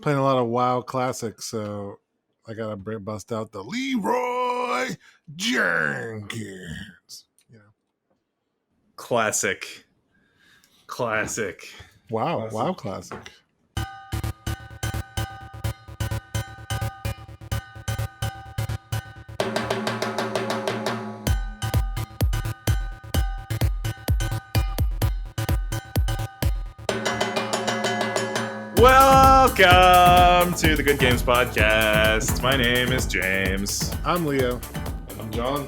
playing a lot of WoW classics, so I gotta bust out the Leroy Jenkins. You know, Classic. WoW classic. Welcome to the Good Games Podcast. My name is James. I'm Leo. And I'm John.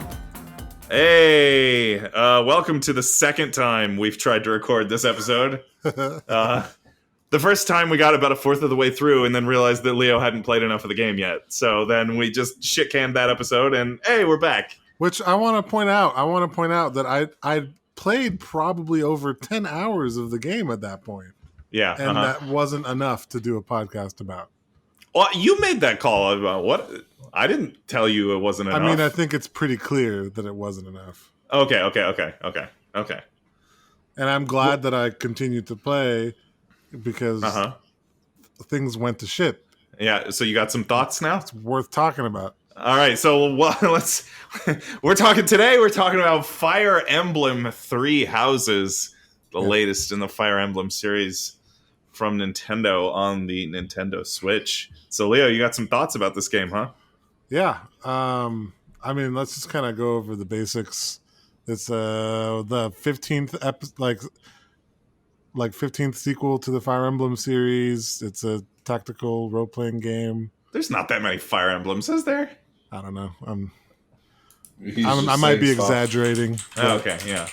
Hey, welcome to the second time we've tried to record this episode. The first time we got about a fourth of the way through and then realized that Leo hadn't played enough of the game yet. So then we just shit-canned that episode and hey, we're back. Which I want to point out. That I played probably over 10 hours of the game at that point. Yeah. And that wasn't enough to do a podcast about. Well, you made that call about what? I didn't tell you it wasn't enough. I mean, I think it's pretty clear that it wasn't enough. Okay. And I'm glad that I continued to play because things went to shit. Yeah, so you got some thoughts now? It's worth talking about. All right, so we're talking about Fire Emblem 3 Houses, the latest in the Fire Emblem series from Nintendo on the Nintendo Switch. So Leo, you got some thoughts about this game, huh? Yeah. I mean, let's just kind of go over the basics. It's the 15th like 15th sequel to the Fire Emblem series. It's a tactical role-playing game. There's not that many Fire Emblems, is there? I don't know. I might be exaggerating. Okay, yeah.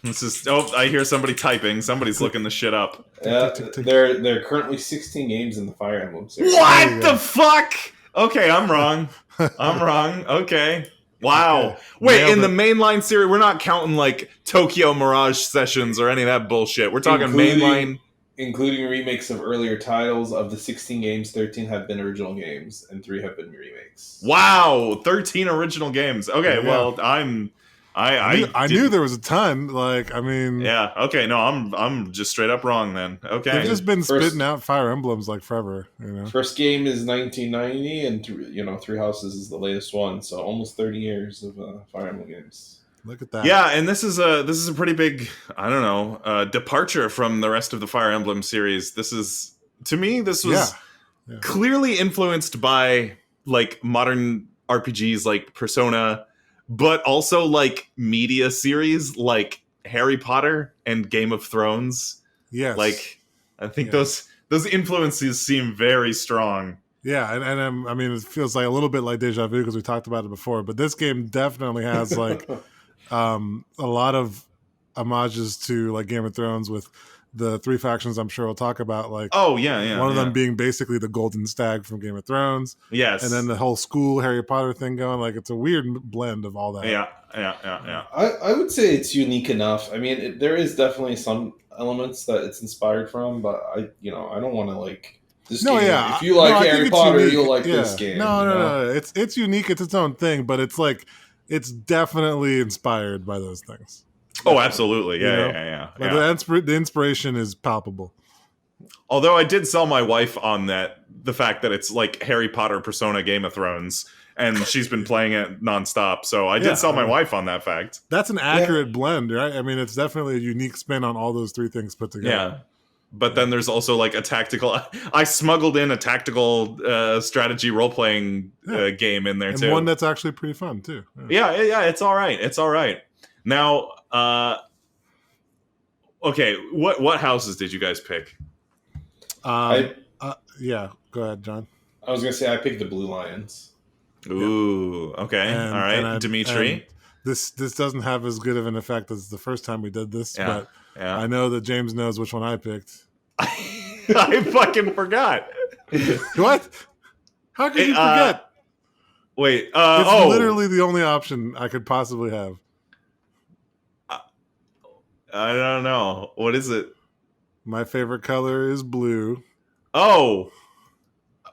This is. Oh, I hear somebody typing. Somebody's looking the shit up. There are currently 16 games in the Fire Emblem series. What the fuck? Okay, I'm wrong. Okay. Wow. Okay. Wait, in the mainline series, we're not counting like Tokyo Mirage Sessions or any of that bullshit. We're talking mainline. Including remakes of earlier titles. Of the 16 games, 13 have been original games, and 3 have been remakes. Wow, 13 original games. Okay, yeah. Well, I knew there was a ton. Like, I mean, yeah. Okay, no, I'm just straight up wrong then. Okay, they've just been spitting out Fire Emblems like forever. You know, first game is 1990, and Three Houses is the latest one. So almost 30 years of Fire Emblem games. Look at that. Yeah, and this is a pretty big, I don't know, departure from the rest of the Fire Emblem series. This was clearly influenced by like modern RPGs like Persona, but also like media series like Harry Potter and Game of Thrones. Yes. Like I think those influences seem very strong. Yeah, and I mean, it feels like a little bit like deja vu because we talked about it before, but this game definitely has like a lot of homages to like Game of Thrones with the 3 factions I'm sure we'll talk about. Like, one of them being basically the Golden Stag from Game of Thrones. Yes. And then the whole school Harry Potter thing going. Like, it's a weird blend of all that. Yeah. I would say it's unique enough. I mean, there is definitely some elements that it's inspired from, but I don't want to like this game. Yeah. If you like Harry Potter, you'll like this game. No. It's unique. It's its own thing, but it's like it's definitely inspired by those things. Oh, absolutely. Yeah. The inspiration is palpable. Although I did sell my wife on the fact that it's like Harry Potter, Persona, Game of Thrones, and she's been playing it nonstop. So I did sell my wife on that fact. That's an accurate blend, right? I mean, it's definitely a unique spin on all those 3 things put together. Yeah. But then there's also like a tactical. I smuggled in a tactical strategy role-playing game in there and too. One that's actually pretty fun too. Yeah. It's all right. Now, okay, what houses did you guys pick? Yeah, go ahead, John. I was gonna say I picked the Blue Lions. Ooh, okay, all right, Dimitri. This doesn't have as good of an effect as the first time we did this, but I know that James knows which one I picked. I fucking forgot. What? How could you forget? Wait, it's literally the only option I could possibly have. I don't know. What is it? My favorite color is blue. Oh.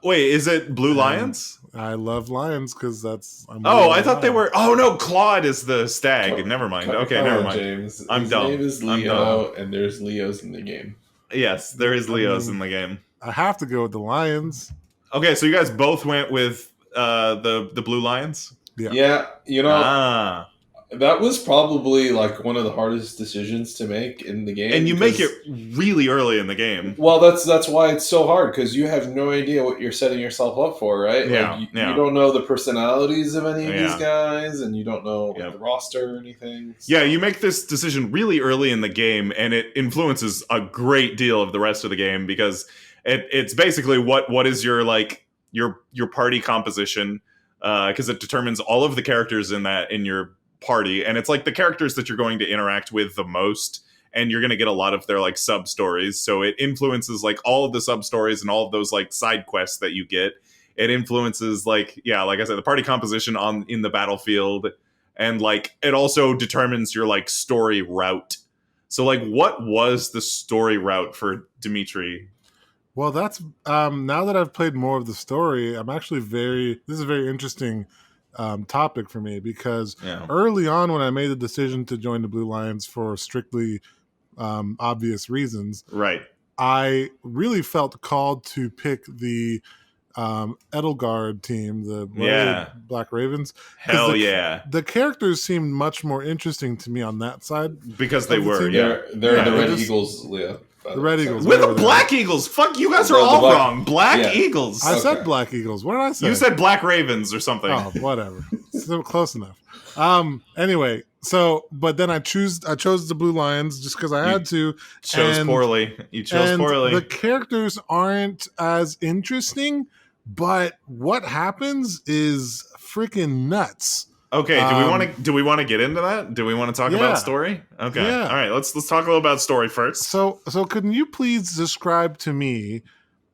Wait, is it Blue Lions? I love lions because that's... I thought they were... Oh, no, Claude is the stag. Never mind. Okay, never mind. James. I'm dumb. His name is Leo, and there's Leos in the game. Yes, there is Leos in the game. I have to go with the Lions. Okay, so you guys both went with the Blue Lions. Yeah, Ah, that was probably like one of the hardest decisions to make in the game. and you make because- it really early in the game. Well, that's why it's so hard, because you have no idea what you're setting yourself up for, right? Yeah, Like yeah. you don't know the personalities of any of Yeah. these guys, and you don't know Yeah. the roster or anything. Yeah, you make this decision really early in the game, and it influences a great deal of the rest of the game because it's basically what is your like your party composition, because it determines all of the characters in your party, and it's like the characters that you're going to interact with the most, and you're going to get a lot of their like sub stories. So it influences like all of the sub stories and all of those like side quests that you get. It influences like I said, the party composition in the battlefield. And like it also determines your like story route. So like what was the story route for Dimitri? Well, that's now that I've played more of the story, I'm actually this is a very interesting topic for me because Yeah. early on when I made the decision to join the Blue Lions for strictly obvious reasons, Right. I really felt called to pick the Edelgard team, the Black Ravens. Hell yeah. The characters seemed much more interesting to me on that side. Because they of the were, team. yeah. They're the Yeah, Red just- Eagles, Leah. The Red Eagles. We're the whatever they Black are. Eagles. Fuck, you guys are No, the all Black- wrong. Black yeah. Eagles. I said Okay. Black Eagles. What did I say? You said Black Ravens or something. Oh, whatever. Still close enough. Anyway, but then I chose the Blue Lions just because I had to. Chose and- poorly. You chose and poorly. the characters aren't as interesting, but what happens is freaking nuts. Okay, do we want to get into that? Do we want to talk Yeah. about story? Okay. Yeah. All right, let's talk a little about story first. So can you please describe to me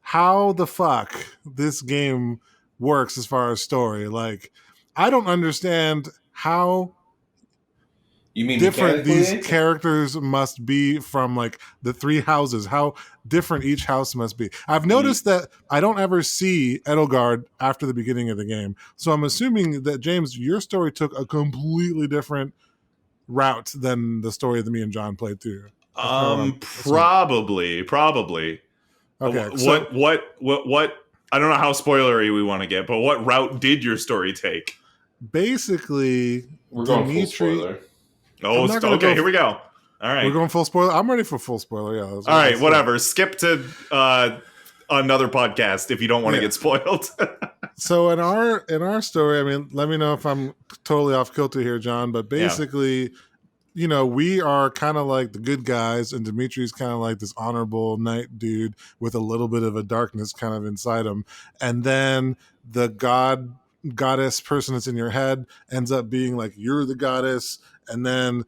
how the fuck this game works as far as story? Like, I don't understand how You mean different mechanically? these characters must be from like the three houses, how different each house must be. I've noticed that I don't ever see Edelgard after the beginning of the game. So I'm assuming that, James, your story took a completely different route than the story that me and John played through. Probably. Okay. What I don't know how spoilery we want to get, but what route did your story take? Basically, We're going full Dimitri. spoiler. Oh, I'm not gonna go here we go. All right. We're going full spoiler. I'm ready for full spoiler. Yeah. All right, whatever. Skip to another podcast if you don't want to get spoiled. So in our story, I mean, let me know if I'm totally off kilter here, John. But basically, we are kind of like the good guys, and Dimitri's kind of like this honorable knight dude with a little bit of a darkness kind of inside him. And then the goddess person that's in your head ends up being like you're the goddess, and then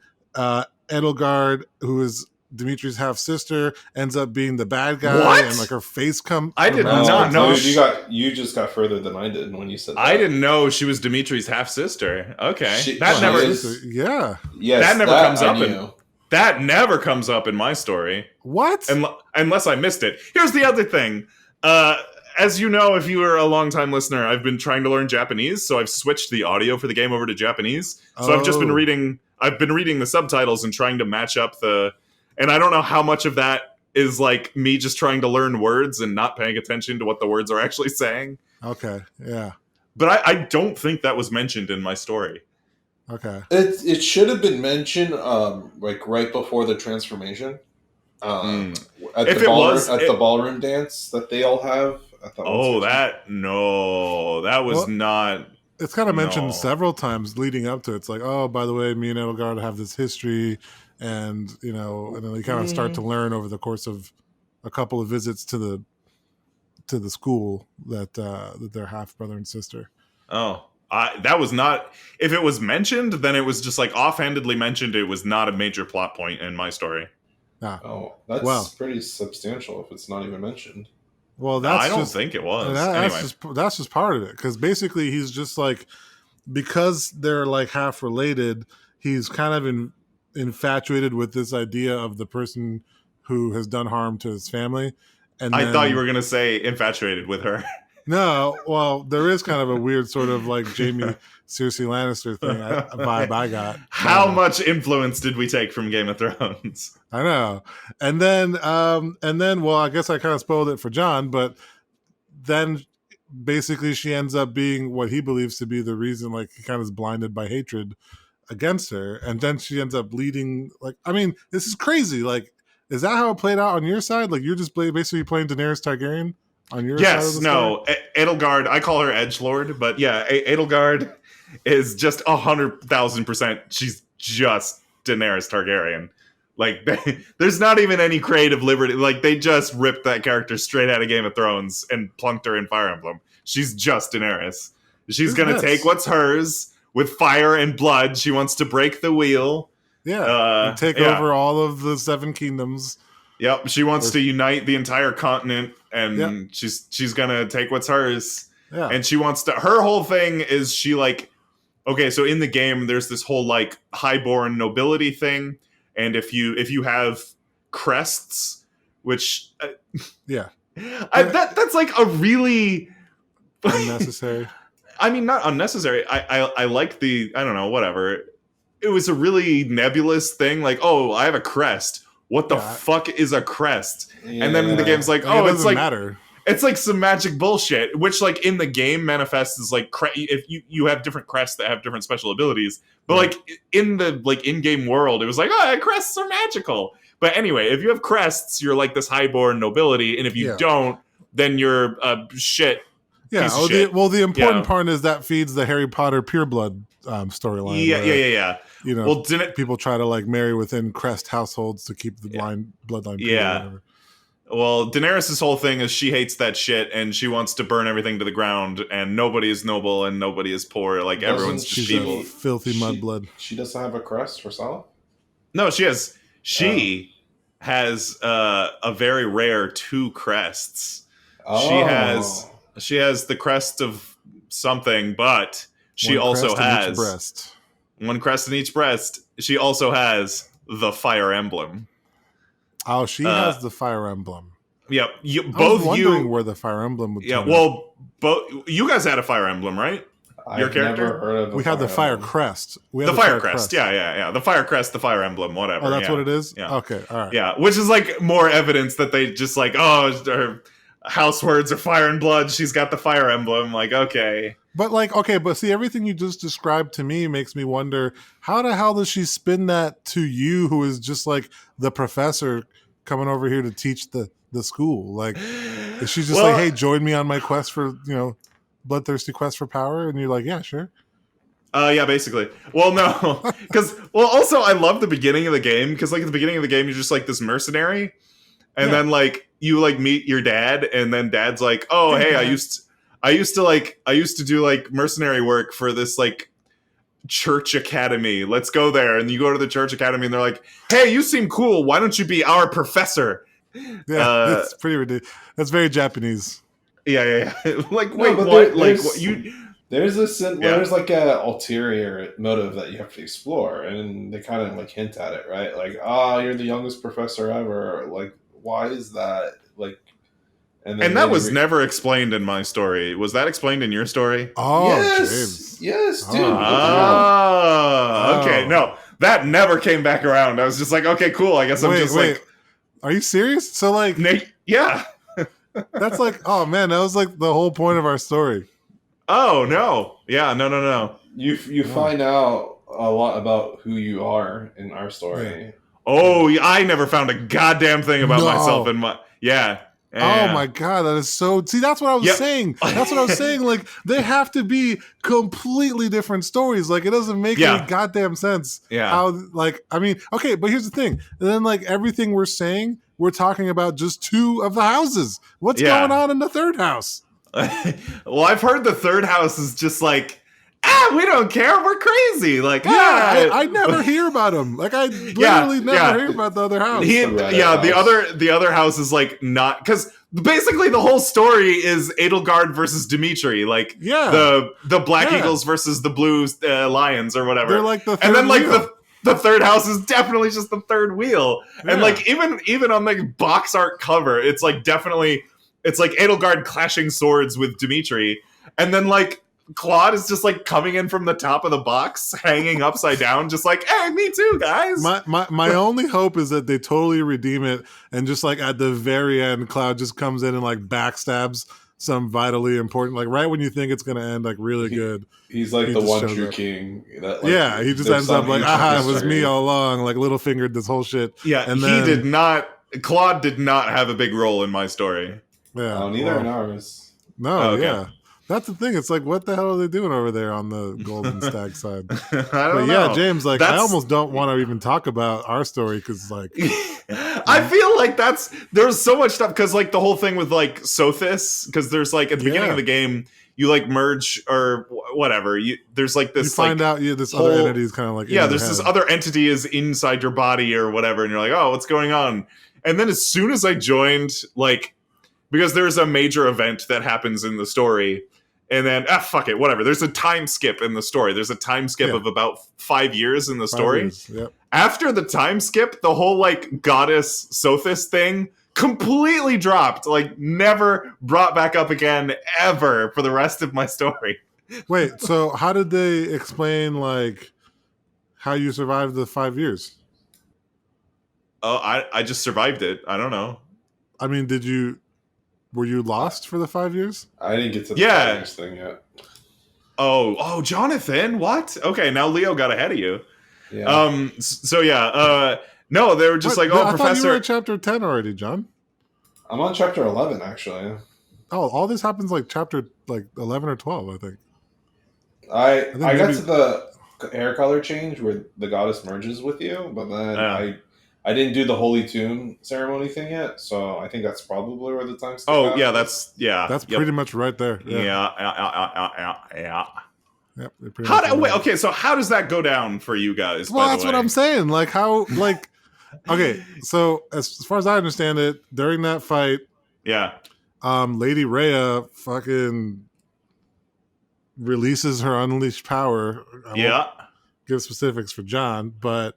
Edelgard, who is Dimitri's half sister, ends up being the bad guy. What? And like her face come. I did comes not out. know. Dude, you just got further than I did when you said that. I didn't know she was Dimitri's half sister. Okay, She never. is. Yeah. Yes, That never comes I up knew. That never comes up in my story, What? unless I missed it. Here's the other thing. As you know, if you are a longtime listener, I've been trying to learn Japanese, so I've switched the audio for the game over to Japanese. So I've just been Oh. reading. I've been reading the subtitles and trying to match up and I don't know how much of that is like me just trying to learn words and not paying attention to what the words are actually saying. Okay. Yeah. But I don't think that was mentioned in my story. Okay. It should have been mentioned like right before the transformation. At If the it ballroom, was- at the ballroom dance that they all have. I thought That was not. It's kind of mentioned No. several times leading up to it. It's like, oh, by the way, me and Edelgard have this history, and and then they kind of start to learn over the course of a couple of visits to the school that they're half brother and sister. Oh, that was not. If it was mentioned, then it was just like offhandedly mentioned. It was not a major plot point in my story. Oh, that's Well. pretty substantial if it's not even mentioned. Well, No, that's I don't just, think it was. and Anyway, that's just part of it, because basically he's just like, because they're like half related, he's kind of infatuated with this idea of the person who has done harm to his family. And I then- thought you were gonna say infatuated with her. No, well, there is kind of a weird sort of like Jamie Cersei Lannister thing vibe I got. How much influence did we take from Game of Thrones? I know. And then well, I guess I kind of spoiled it for John, but then basically she ends up being what he believes to be the reason, like he kind of is blinded by hatred against her, and then she ends up leading, like, I mean, this is crazy. Like, is that how it played out on your side? Like, you're just basically playing Daenerys Targaryen on your side of the no, story? Edelgard, I call her Edgelord, but yeah, Edelgard is just 100,000%. She's just Daenerys Targaryen. Like, there's not even any creative liberty. Like, they just ripped that character straight out of Game of Thrones and plunked her in Fire Emblem. She's just Daenerys. She's going to take what's hers with fire and blood. She wants to break the wheel. Yeah. And take over all of the 7 kingdoms. Yep. She wants to unite the entire continent, and she's going to take what's hers. Yeah. And she wants to, her whole thing is she, like, okay, so in the game, there's this whole, like, highborn nobility thing. And if you have crests, which that's like a really unnecessary. I mean, not unnecessary. I like the, I don't know, whatever. It was a really nebulous thing. Like, oh, I have a crest. What the fuck is a crest? Yeah. And then the game's like, oh, it's like matter. It's like some magic bullshit, which, like, in the game manifests as, like, if you have different crests that have different special abilities, but like in the, like, in-game world, it was like, oh, crests are magical. But anyway, if you have crests, you're like this highborn nobility, and if you don't, then you're shit. Yeah. Piece of shit. The important part is that feeds the Harry Potter pureblood storyline. Yeah. You know, well, people try to, like, marry within crest households to keep the bloodline pure. Yeah. Well, Daenerys' whole thing is she hates that shit, and she wants to burn everything to the ground, and nobody is noble and nobody is poor. Like, everyone's just evil. Filthy mudblood. She doesn't have a crest herself? No, she has. She has a very rare 2 crests. Oh. She has the crest of something, but she also has 1 crest in each breast. She also has the Fire Emblem. Oh, she has the Fire Emblem. Yeah, I was wondering where the Fire Emblem would come well, you guys had a Fire Emblem, right? Your character? Never heard of we had the Fire Crest. The Fire Crest. Yeah. The Fire Crest, the Fire Emblem, whatever. Oh, that's what it is? Yeah. Okay, all right. Yeah, which is, like, more evidence that they just, like, oh, her house words are fire and blood. She's got the Fire Emblem. Like, okay. But, like, okay, but see, everything you just described to me makes me wonder, how the hell does she spin that to you, who is just, like, the professor coming over here to teach the school? Like, is she just like, hey, join me on my quest for, bloodthirsty quest for power? And you're like, yeah, sure. Yeah, basically. Well, no, because also I love the beginning of the game, because, like, at the beginning of the game you're just, like, this mercenary, and then, like, you, like, meet your dad, and then dad's like, oh, hey, I used to do, like, mercenary work for this, like, church academy. Let's go there. And you go to the church academy, and they're like, hey, you seem cool. Why don't you be our professor? Yeah, that's pretty ridiculous. That's very Japanese. Yeah. Like, wait, but what? Like, what you? There's there's like a ulterior motive that you have to explore, and they kind of, like, hint at it, right? Like, you're the youngest professor ever. Like, why is that? Like, and that was never explained in my story. Was that explained in your story? Oh, yes, James. Yes, dude. Okay. No, that never came back around. I was just like, okay, cool. I guess I'm just like, are you serious? So, like, yeah. That's like, oh man, that was like the whole point of our story. Oh no. Yeah, no. You find out a lot about who you are in our story. Yeah. Oh, I never found a goddamn thing about myself in my Oh my god, that is so. See, that's what I was saying. That's what I was saying. Like, they have to be completely different stories. Like, it doesn't make any goddamn sense. Yeah. How, like, I mean, okay, but here's the thing. And then, like, everything we're saying, we're talking about just 2 of the houses. What's going on in the 3rd house? Well, I've heard the 3rd house is just like, we don't care. We're crazy. Like, I never hear about him. Like, I literally never hear about the other house. The other house is, like, not, because basically the whole story is Edelgard versus Dimitri. Like, the Black Eagles versus the Blue Lions or whatever. They're like the third and then, like, wheel. the 3rd house is definitely just the 3rd wheel. And, like, even on the box art cover, it's, like, definitely it's like Edelgard clashing swords with Dimitri, and then like Claude is just like coming in from the top of the box, hanging upside down, just like, hey, me too, guys. My only hope is that they totally redeem it, and just like at the very end, Cloud just comes in and like backstabs some vitally important, like right when you think it's gonna end, like really good. He's like the one true king. That, like, yeah, he just ends up like, it was me all along, like little fingered this whole shit. Yeah, and then, he did not. Claude did not have a big role in my story. Yeah, neither in ours. No, okay. Yeah. That's the thing. It's like, what the hell are they doing over there on the Golden Stag side? I don't know. Yeah, James, like, I almost don't want to even talk about our story because, like, I feel like there's so much stuff because, like, the whole thing with like Sothis, because there's like at the beginning of the game, you like merge or whatever. There's like this. You find out this whole, other entity is kind of like there's this other entity is inside your body or whatever, and you're like, oh, what's going on? And then as soon as I joined, like, because there's a major event that happens in the story. And then, fuck it, whatever. There's a time skip in the story. There's a time skip of about 5 years in the story. Yep. After the time skip, the whole, like, goddess Sothis thing completely dropped. Like, never brought back up again, ever, for the rest of my story. Wait, so how did they explain, like, how you survived the 5 years? Oh, I just survived it. I don't know. I mean, were you lost for the 5 years? I didn't get to the 5 years thing yet. Oh, Jonathan, what? Okay, now Leo got ahead of you. Yeah. No, they were just like, I Professor. thought you were at chapter 10 already, John. I'm on chapter 11, actually. Oh, all this happens like chapter 11 or 12, I think. I got to the hair color change where the goddess merges with you, but then I didn't do the Holy Tomb ceremony thing yet, so I think that's probably where the time skip that's pretty much right there. Yeah. Yep. Okay, so how does that go down for you guys? Well, that's what I'm saying. Like how, like, okay, so as far as I understand it, during that fight, Lady Rhea fucking releases her unleashed power. I won't give specifics for John, but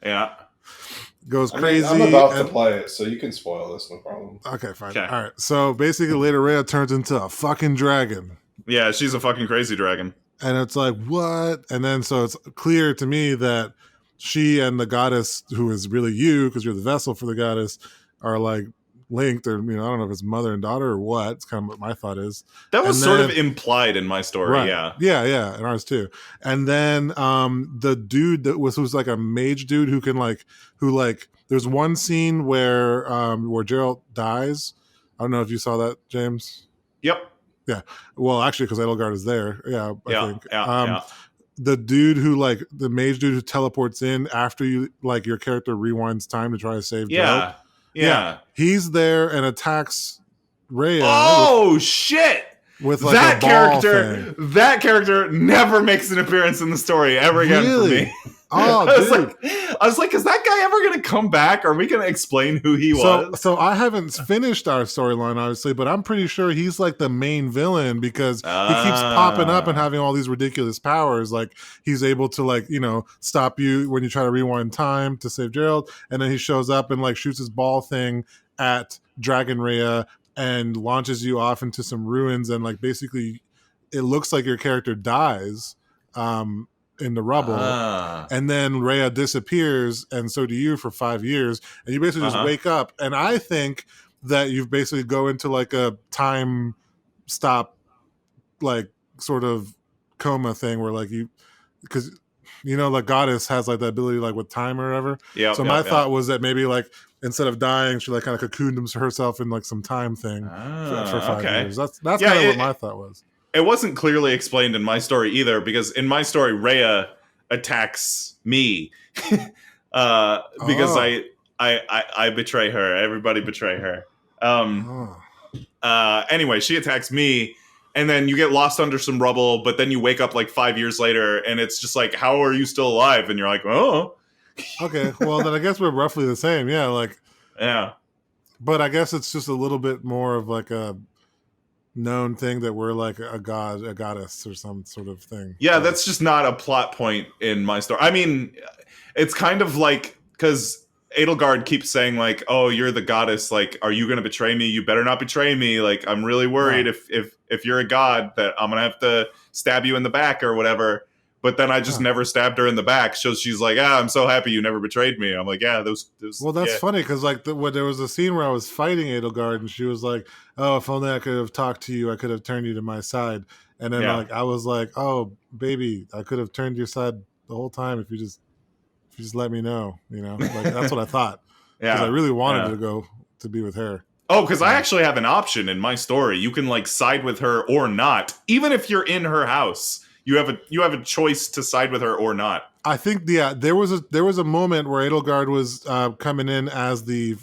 goes crazy. I'm about to play it, so you can spoil this, no problem. Okay, fine. Okay. All right. So basically, Lady Rhea turns into a fucking dragon. Yeah, she's a fucking crazy dragon. And it's like, what? And then so it's clear to me that she and the goddess, who is really you, because you're the vessel for the goddess, are like linked, or I don't know if it's mother and daughter or what. It's kind of what my thought is. That was sort of implied in my story, right. yeah, and ours too. And then the dude who's like a mage dude who there's one scene where Geralt dies. I don't know if you saw that, James. Yep. Yeah. Well, actually, because Edelgard is there. Yeah, I think. Yeah. The dude who the mage dude who teleports in after you, like, your character rewinds time to try to save Geralt. Yeah. He's there and attacks Rhea. Oh, shit! With like that a ball thing. That character never makes an appearance in the story ever again for me. Oh, I was like, is that guy ever going to come back? Are we going to explain who he was? So I haven't finished our storyline, obviously, but I'm pretty sure he's like the main villain because he keeps popping up and having all these ridiculous powers. Like he's able to stop you when you try to rewind time to save Gerald, and then he shows up and like shoots his ball thing at Dragon Rhea and launches you off into some ruins, and like basically it looks like your character dies. In the rubble, and then Rhea disappears, and so do you for 5 years, and you basically just wake up. And I think that you basically go into like a time stop, like sort of coma thing where like because the goddess has like the ability like with time or whatever. Yeah. So my thought was that maybe like instead of dying, she like kind of cocooned herself in like some time thing for 5 years. That's kind of what my thought was. It wasn't clearly explained in my story either, because in my story, Rhea attacks me because I betray her. Everybody betray her. Anyway, she attacks me, and then you get lost under some rubble, but then you wake up like 5 years later, and it's just like, how are you still alive? And you're like, oh. Okay, well, then I guess we're roughly the same. Yeah, yeah. But I guess it's just a little bit more of like a known thing that we're like a goddess or some sort of thing. Yeah, that's just not a plot point in my story. I mean, it's kind of like, because Edelgard keeps saying like, "Oh, you're the goddess. Like, are you going to betray me? You better not betray me. Like, I'm really worried if you're a god that I'm going to have to stab you in the back or whatever." But then I just never stabbed her in the back. So she's like, I'm so happy you never betrayed me. I'm like, yeah, those. Well, that's funny because like when there was a scene where I was fighting Edelgard and she was like, "Oh, if only I could have talked to you, I could have turned you to my side." And then like I was like, "Oh, baby, I could have turned your side the whole time if you just let me know." You know, like that's what I thought. Because I really wanted to go to be with her. Oh, because I actually have an option in my story. You can like side with her or not, even if you're in her house. You have a choice to side with her or not. I think there was a moment where Edelgard was coming in as the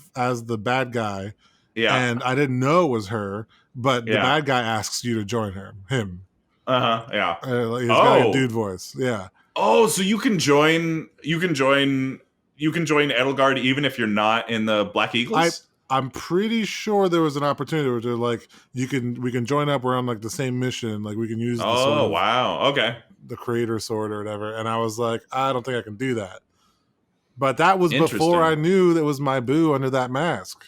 bad guy, and I didn't know it was her, but the bad guy asks you to join him. Yeah. He's got a dude voice. Yeah. Oh, so you can join Edelgard even if you're not in the Black Eagles? I'm pretty sure there was an opportunity where they're like, we can join up. We're on like the same mission. Like we can use the sword. Oh, wow. Okay. The creator sword or whatever. And I was like, I don't think I can do that. But that was before I knew that was my boo under that mask.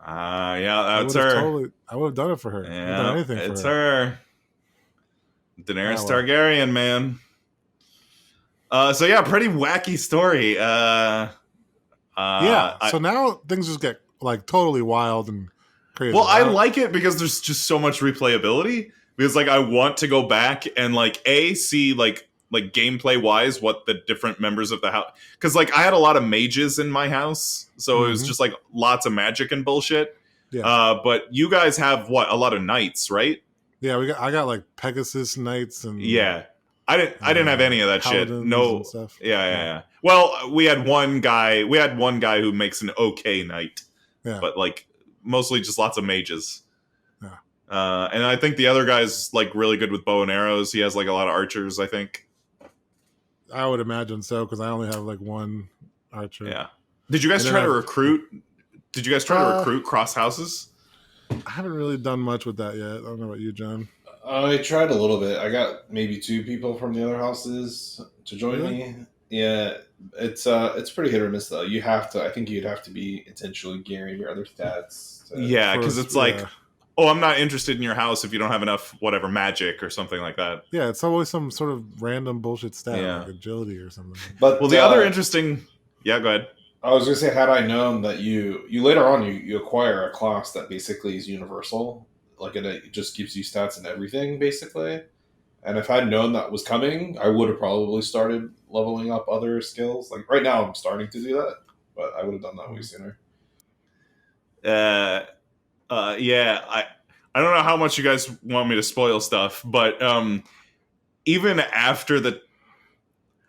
Yeah, that's her. I would have done it for her. Yeah, done anything for it's her. Daenerys Targaryen, man. So yeah, pretty wacky story. So now things just get like totally wild and crazy. Well, I like it because there's just so much replayability. Because like I want to go back and like see like gameplay wise what the different members of the house. Because like I had a lot of mages in my house, so it was just like lots of magic and bullshit. Yeah. But you guys have a lot of knights, right? Yeah, I got like Pegasus knights and I didn't have any of that shit. No stuff. Yeah. Well, we had one guy who makes an okay knight. Yeah. But like mostly just lots of mages. Yeah. And I think the other guy's like really good with bow and arrows. He has like a lot of archers, I think. I would imagine so because I only have like one archer. Yeah. Did you guys try to recruit? Did you guys try to recruit cross houses? I haven't really done much with that yet. I don't know about you, John. I tried a little bit. I got maybe 2 people from the other houses to join me. Yeah, it's pretty hit or miss though. I think you'd have to be intentionally gearing your other stats. Because it's like, I'm not interested in your house if you don't have enough whatever magic or something like that. Yeah, it's always some sort of random bullshit stat like agility or something. But the other interesting, go ahead. I was gonna say, had I known that you later on you acquire a class that basically is universal, like it just gives you stats and everything basically. And if I'd known that was coming, I would have probably started leveling up other skills. Like right now, I'm starting to do that, but I would have done that way sooner. I don't know how much you guys want me to spoil stuff, but even after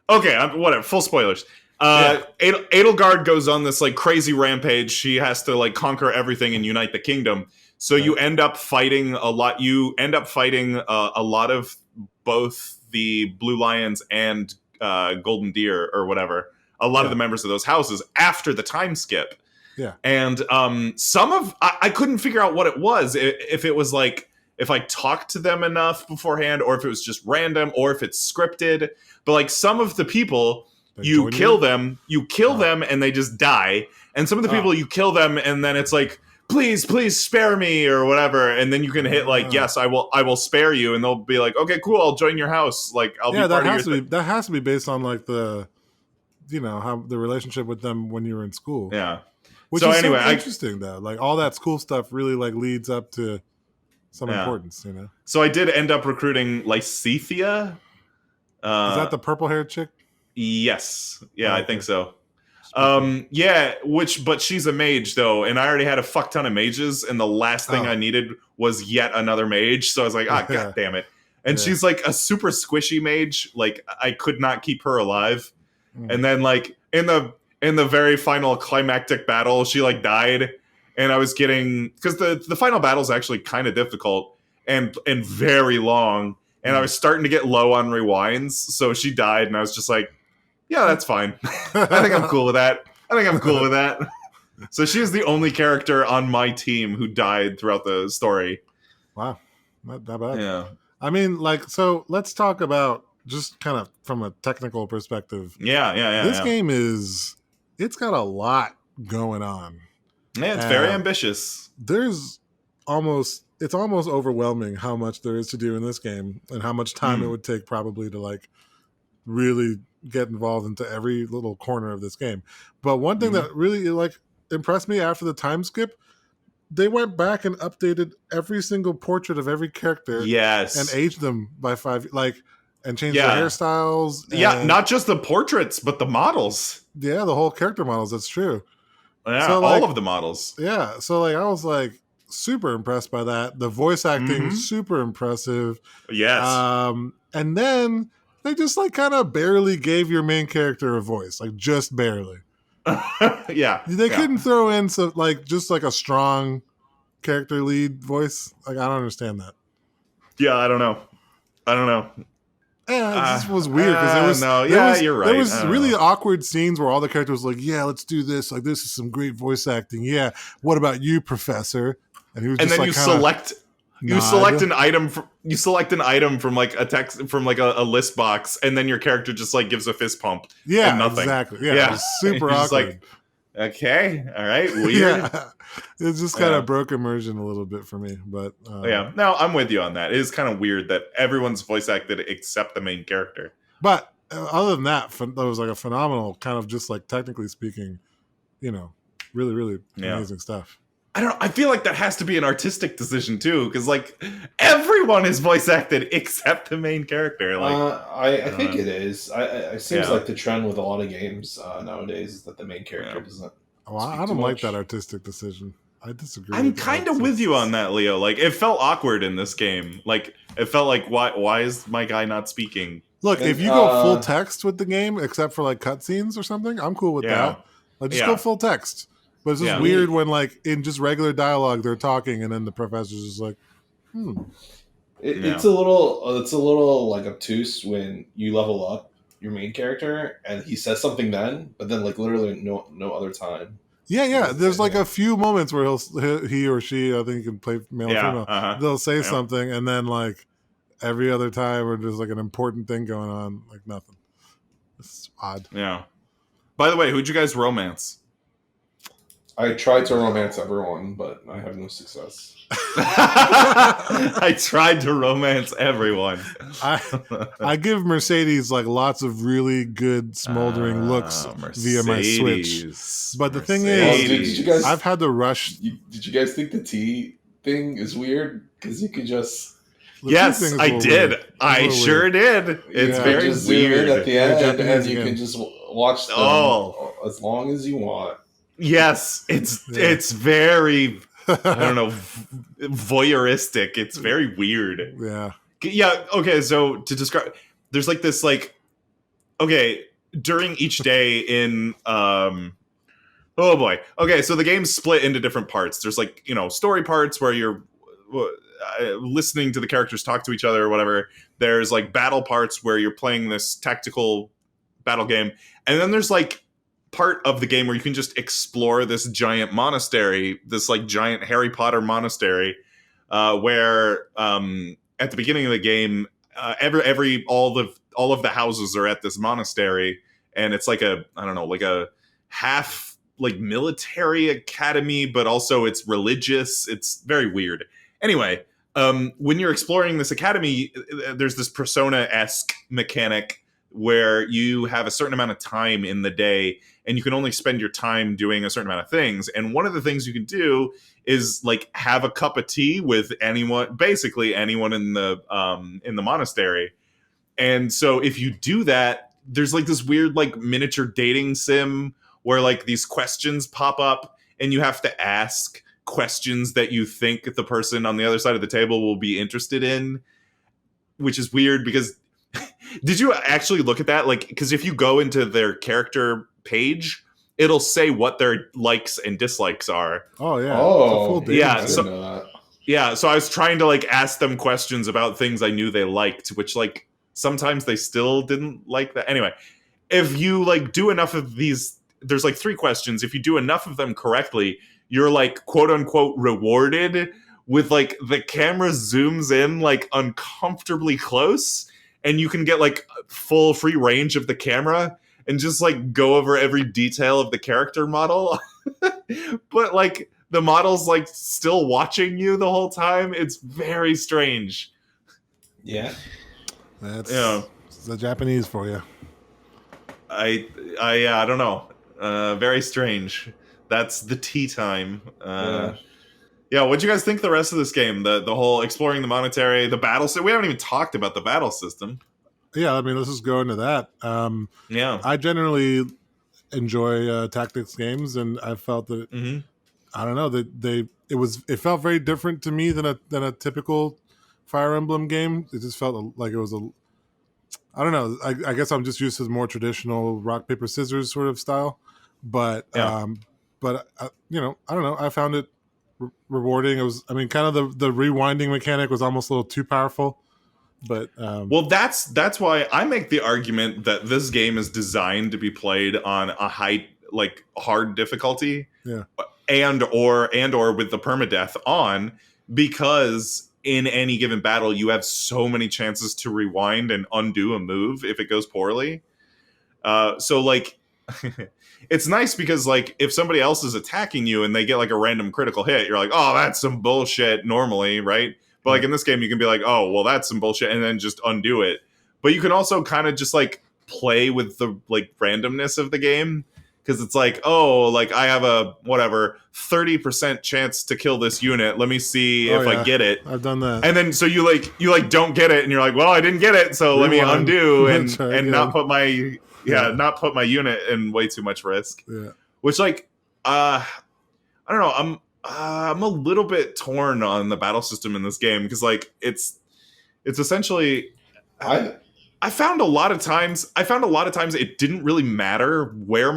whatever, full spoilers. Edelgard goes on this like crazy rampage. She has to like conquer everything and unite the kingdom. So you end up fighting a lot. You end up fighting a lot of both the Blue Lions and Golden Deer or whatever. A lot of the members of those houses after the time skip. Yeah. And I couldn't figure out what it was. If it was like, if I talked to them enough beforehand, or if it was just random, or if it's scripted. But like some of the people, you kill them and they just die. And some of the people you kill them and then it's like, please spare me or whatever. And then you can hit like, yes, I will spare you. And they'll be like, okay, cool. I'll join your house. Like I'll be part of your thing. That has to be based on like the, how the relationship with them when you were in school. Yeah. Which is anyway, so interesting though. Like all that school stuff really like leads up to some importance, So I did end up recruiting Lysithea. Is that the purple haired chick? Yes. Yeah, I think so. But she's a mage though, and I already had a fuck ton of mages, and the last thing I needed was yet another mage. So I was like, god damn it. And she's like a super squishy mage. Like I could not keep her alive. And then like in the very final climactic battle, she like died, and I was getting, because the final battle is actually kind of difficult and very long, and I was starting to get low on rewinds, so she died, and I was just like, yeah, that's fine. I think I'm cool with that. So she was the only character on my team who died throughout the story. Wow, not that bad. Yeah, I mean, like, so let's talk about just kind of from a technical perspective. Yeah. This game is it's got a lot going on. Yeah, it's very ambitious. It's almost overwhelming how much there is to do in this game and how much time it would take probably to like really get involved into every little corner of this game. But one thing that really like impressed me after the time skip, they went back and updated every single portrait of every character. Yes. And aged them by 5, and changed their hairstyles. Yeah, not just the portraits, but the models. Yeah, the whole character models. That's true. Yeah, so, all of the models. Yeah, so I was like super impressed by that. The voice acting, super impressive. Yes. And then they just kind of barely gave your main character a voice, just barely. Yeah. They couldn't throw in just a strong character lead voice. I don't understand that. Yeah, I don't know. Yeah, it just was weird because you're right. There was really awkward scenes where all the characters were like, "Yeah, let's do this. This is some great voice acting. Yeah, what about you, Professor?" And he was just then you select an item. You select an item from a text from a list box, and then your character just gives a fist pump. Yeah, and nothing. Exactly. Yeah, it was super awkward. Okay, all right, weird. Yeah, it just kind of broke immersion a little bit for me, but no, I'm with you on that. It is kind of weird that everyone's voice acted except the main character. But other than that, that was a phenomenal kind of just technically speaking, really, really amazing stuff. I don't know. I feel like that has to be an artistic decision too, because everyone is voice acted except the main character. I think it is. It seems like the trend with a lot of games nowadays is that the main character doesn't. Oh, I don't like that artistic decision. I disagree. I'm kind of with you on that, Leo. It felt awkward in this game. It felt like why is my guy not speaking? Look, if you go full text with the game, except for cutscenes or something, I'm cool with that. Just go full text. But it's just weird when, in just regular dialogue, they're talking, and then the professor's just It's a little obtuse when you level up your main character, and he says something then, but then literally no other time. Yeah. There's a few moments where he or she, I think you can play male or female, they'll say something, and then every other time, or there's an important thing going on, nothing. It's odd. Yeah. By the way, who'd you guys romance? I tried to romance everyone, but I have no success. I tried to romance everyone. I give Mercedes lots of really good smoldering looks via my Switch. But the thing is, did you guys, I've had to rush. Did you guys think the T thing is weird? Because you could just... Yes, I did. I sure did. It's very just weird. At the end, and you can just watch them as long as you want. Yes, it's very, I don't know, voyeuristic. It's very weird. Yeah. Yeah, okay, so to describe, there's this during each day in, oh boy. Okay, so the game's split into different parts. There's story parts where you're listening to the characters talk to each other or whatever. There's battle parts where you're playing this tactical battle game. And then there's part of the game where you can just explore this giant monastery, this giant Harry Potter monastery, where at the beginning of the game, all of the houses are at this monastery, and it's a half military academy, but also it's religious. It's very weird. Anyway, when you're exploring this academy, there's this Persona-esque mechanic where you have a certain amount of time in the day, and you can only spend your time doing a certain amount of things. And one of the things you can do is have a cup of tea with basically anyone in the monastery. And so if you do that, there's this weird miniature dating sim where these questions pop up, and you have to ask questions that you think the person on the other side of the table will be interested in, which is weird because did you actually look at that? Because if you go into their character page, it'll say what their likes and dislikes are. Oh yeah. So I was trying to ask them questions about things I knew they liked, which sometimes they still didn't like that. Anyway, if you do enough of these, there's 3 questions. If you do enough of them correctly, you're quote unquote rewarded with the camera zooms in uncomfortably close, and you can get full free range of the camera. and just like go over every detail of the character model. But like the model's like still watching you the whole time. It's very strange. Yeah. That's the Japanese for you. I don't know. Very strange. That's the tea time. Yeah, what'd you guys think the rest of this game? The whole exploring the monetary, the battle system. We haven't even talked about the battle system. Yeah, I mean, let's just go into that. I generally enjoy tactics games, and I felt that I don't know that it felt very different to me than a typical Fire Emblem game. It just felt like it was I don't know. I guess I'm just used to the more traditional rock paper scissors sort of style, but you know, I don't know. I found it rewarding. It was, I mean, kind of the rewinding mechanic was almost a little too powerful. But well, that's why I make the argument that this game is designed to be played on a high, like hard difficulty, and or with the permadeath on, because in any given battle you have so many chances to rewind and undo a move if it goes poorly. So like, it's nice because like if somebody else is attacking you and they get like a random critical hit, you're like, oh, that's some bullshit normally, right? But like in this game, you can be like, oh, well, that's some bullshit, and then just undo it. But you can also kind of just like play with the like randomness of the game, because it's like, oh, like I have a 30% chance to kill this unit. Let me see if I get it. I've done that. And then so you don't get it, and you're like, well, I didn't get it, so let me undo and not put my not put my unit in way too much risk. Yeah. Which like I don't know, I'm a little bit torn on the battle system in this game, because like it's essentially I found a lot of times it didn't really matter where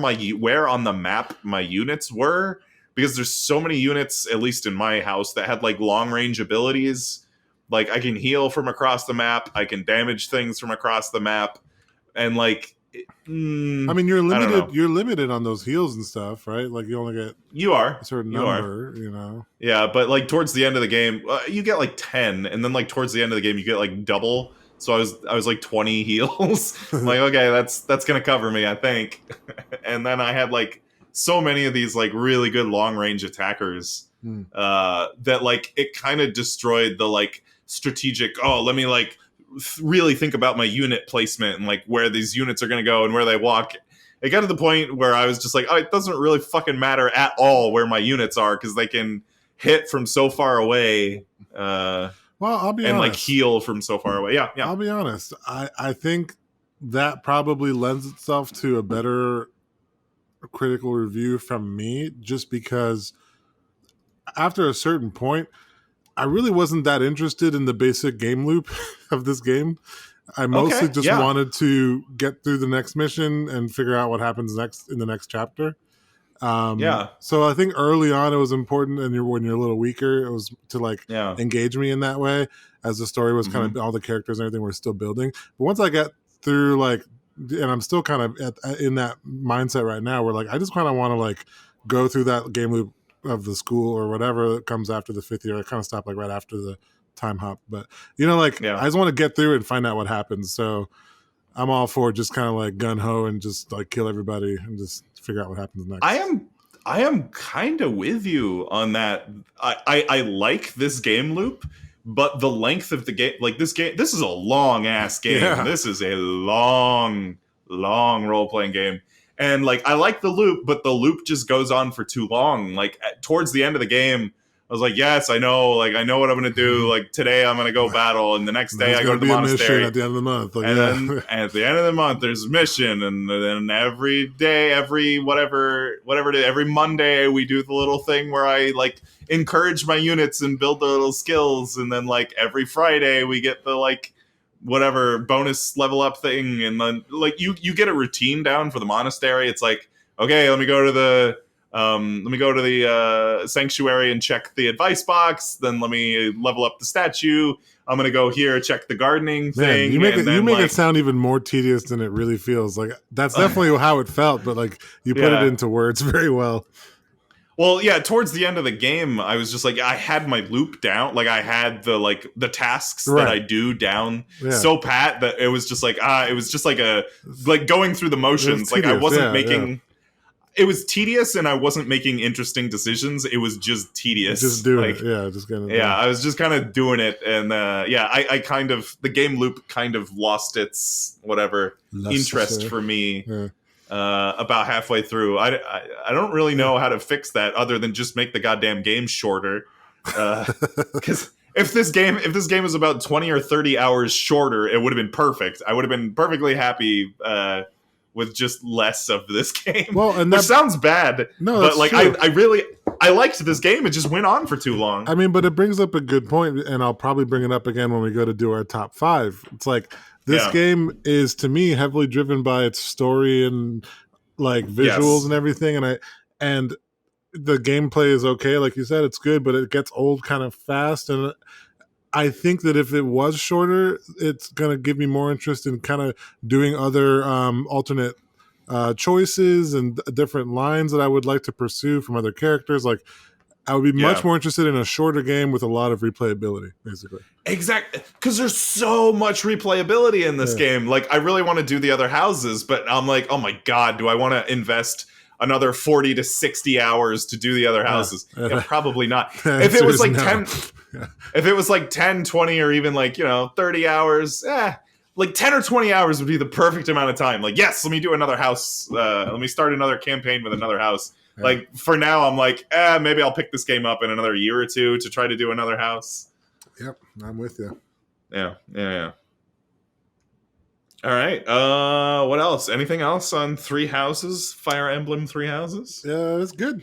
on the map my units were, because there's so many units, at least in my house, that had like long range abilities. Like I can heal from across the map, I can damage things from across the map, and like I mean, you're limited. You're limited on those heals and stuff, right? Like you only get a certain number, you know. Yeah, but like towards the end of the game, you get like 10, and then like towards the end of the game, you get like double. So I was like 20 heals. I'm like, okay, that's gonna cover me, I think. And then I had like so many of these like really good long range attackers that like it kind of destroyed the like strategic. Oh, let me like really think about my unit placement and like where these units are going to go and where they walk. It got to the point where I was just like, oh, it doesn't really fucking matter at all where my units are, because they can hit from so far away. Well, I'll be honest. And like heal from so far away. Yeah. I'll be honest. I think that probably lends itself to a better critical review from me, just because after a certain point, I really wasn't that interested in the basic game loop of this game. I mostly just wanted to get through the next mission and figure out what happens next in the next chapter. So I think early on it was important, and when you're a little weaker, it was to like engage me in that way, as the story was kind of all the characters and everything were still building. But once I got through and I'm still kind of in that mindset right now, where like I just kind of want to like go through that game loop of the school or whatever that comes after the 5th year. I kind of stopped like right after the time hop, but you know, like I just want to get through it and find out what happens. So I'm all for just kind of like gun ho and just like kill everybody and just figure out what happens next. I am kind of with you on that. I like this game loop, but the length of the game, like this is a long ass game. Yeah. This is a long role playing game. And like I like the loop, but the loop just goes on for too long. Like towards the end of the game, I was like, yes, I know what I'm gonna do. Like today I'm gonna go battle, and the next day I go to the monastery at the end of the month. Like, then at the end of the month there's a mission, and then every day, every Monday we do the little thing where I like encourage my units and build the little skills, and then like every Friday we get the like whatever bonus level up thing, and then like you get a routine down for the monastery. It's like, okay, let me go to the sanctuary and check the advice box, then let me level up the statue. I'm gonna go here, check the gardening thing. You make it sound even more tedious than it really feels. Like that's definitely how it felt, but like you put it into words very well. Well, yeah, towards the end of the game, I was just like, I had my loop down. Like, I had the tasks that I do down so pat that it was just like, it was just like going through the motions. Like, I wasn't making... It was tedious, and I wasn't making interesting decisions. It was just tedious. Just doing it. Yeah, just kind of... Yeah, I was just kind of doing it. And, I kind of... The game loop kind of lost its, interest for me. Yeah. About halfway through. I don't really know how to fix that other than just make the goddamn game shorter. Because if this game was about 20 or 30 hours shorter, it would have been perfect. I would have been perfectly happy with just less of this game. Well, and which sounds bad. No, but like true. I liked this game. It just went on for too long. I mean, but it brings up a good point, and I'll probably bring it up again when we go to do our top 5. It's like, this game is, to me, heavily driven by its story and like visuals and everything, and the gameplay is okay, like you said, it's good, but it gets old kind of fast. And I think that if it was shorter, it's gonna give me more interest in kind of doing other alternate choices and different lines that I would like to pursue from other characters. Like, I would be much more interested in a shorter game with a lot of replayability, basically. Exactly, because there's so much replayability in this game. Like, I really want to do the other houses, but I'm like, oh my god, do I want to invest another 40 to 60 hours to do the other houses? Yeah, probably not. If it was like 10, if it was like 10, 20, or even like 30 hours, like 10 or 20 hours would be the perfect amount of time. Like, yes, let me do another house. Let me start another campaign with another house. Yeah. Like, for now, I'm like, maybe I'll pick this game up in another year or two to try to do another house. Yep, I'm with you. Yeah. All right. What else? Anything else on Three Houses? Fire Emblem Three Houses? Yeah, it's good.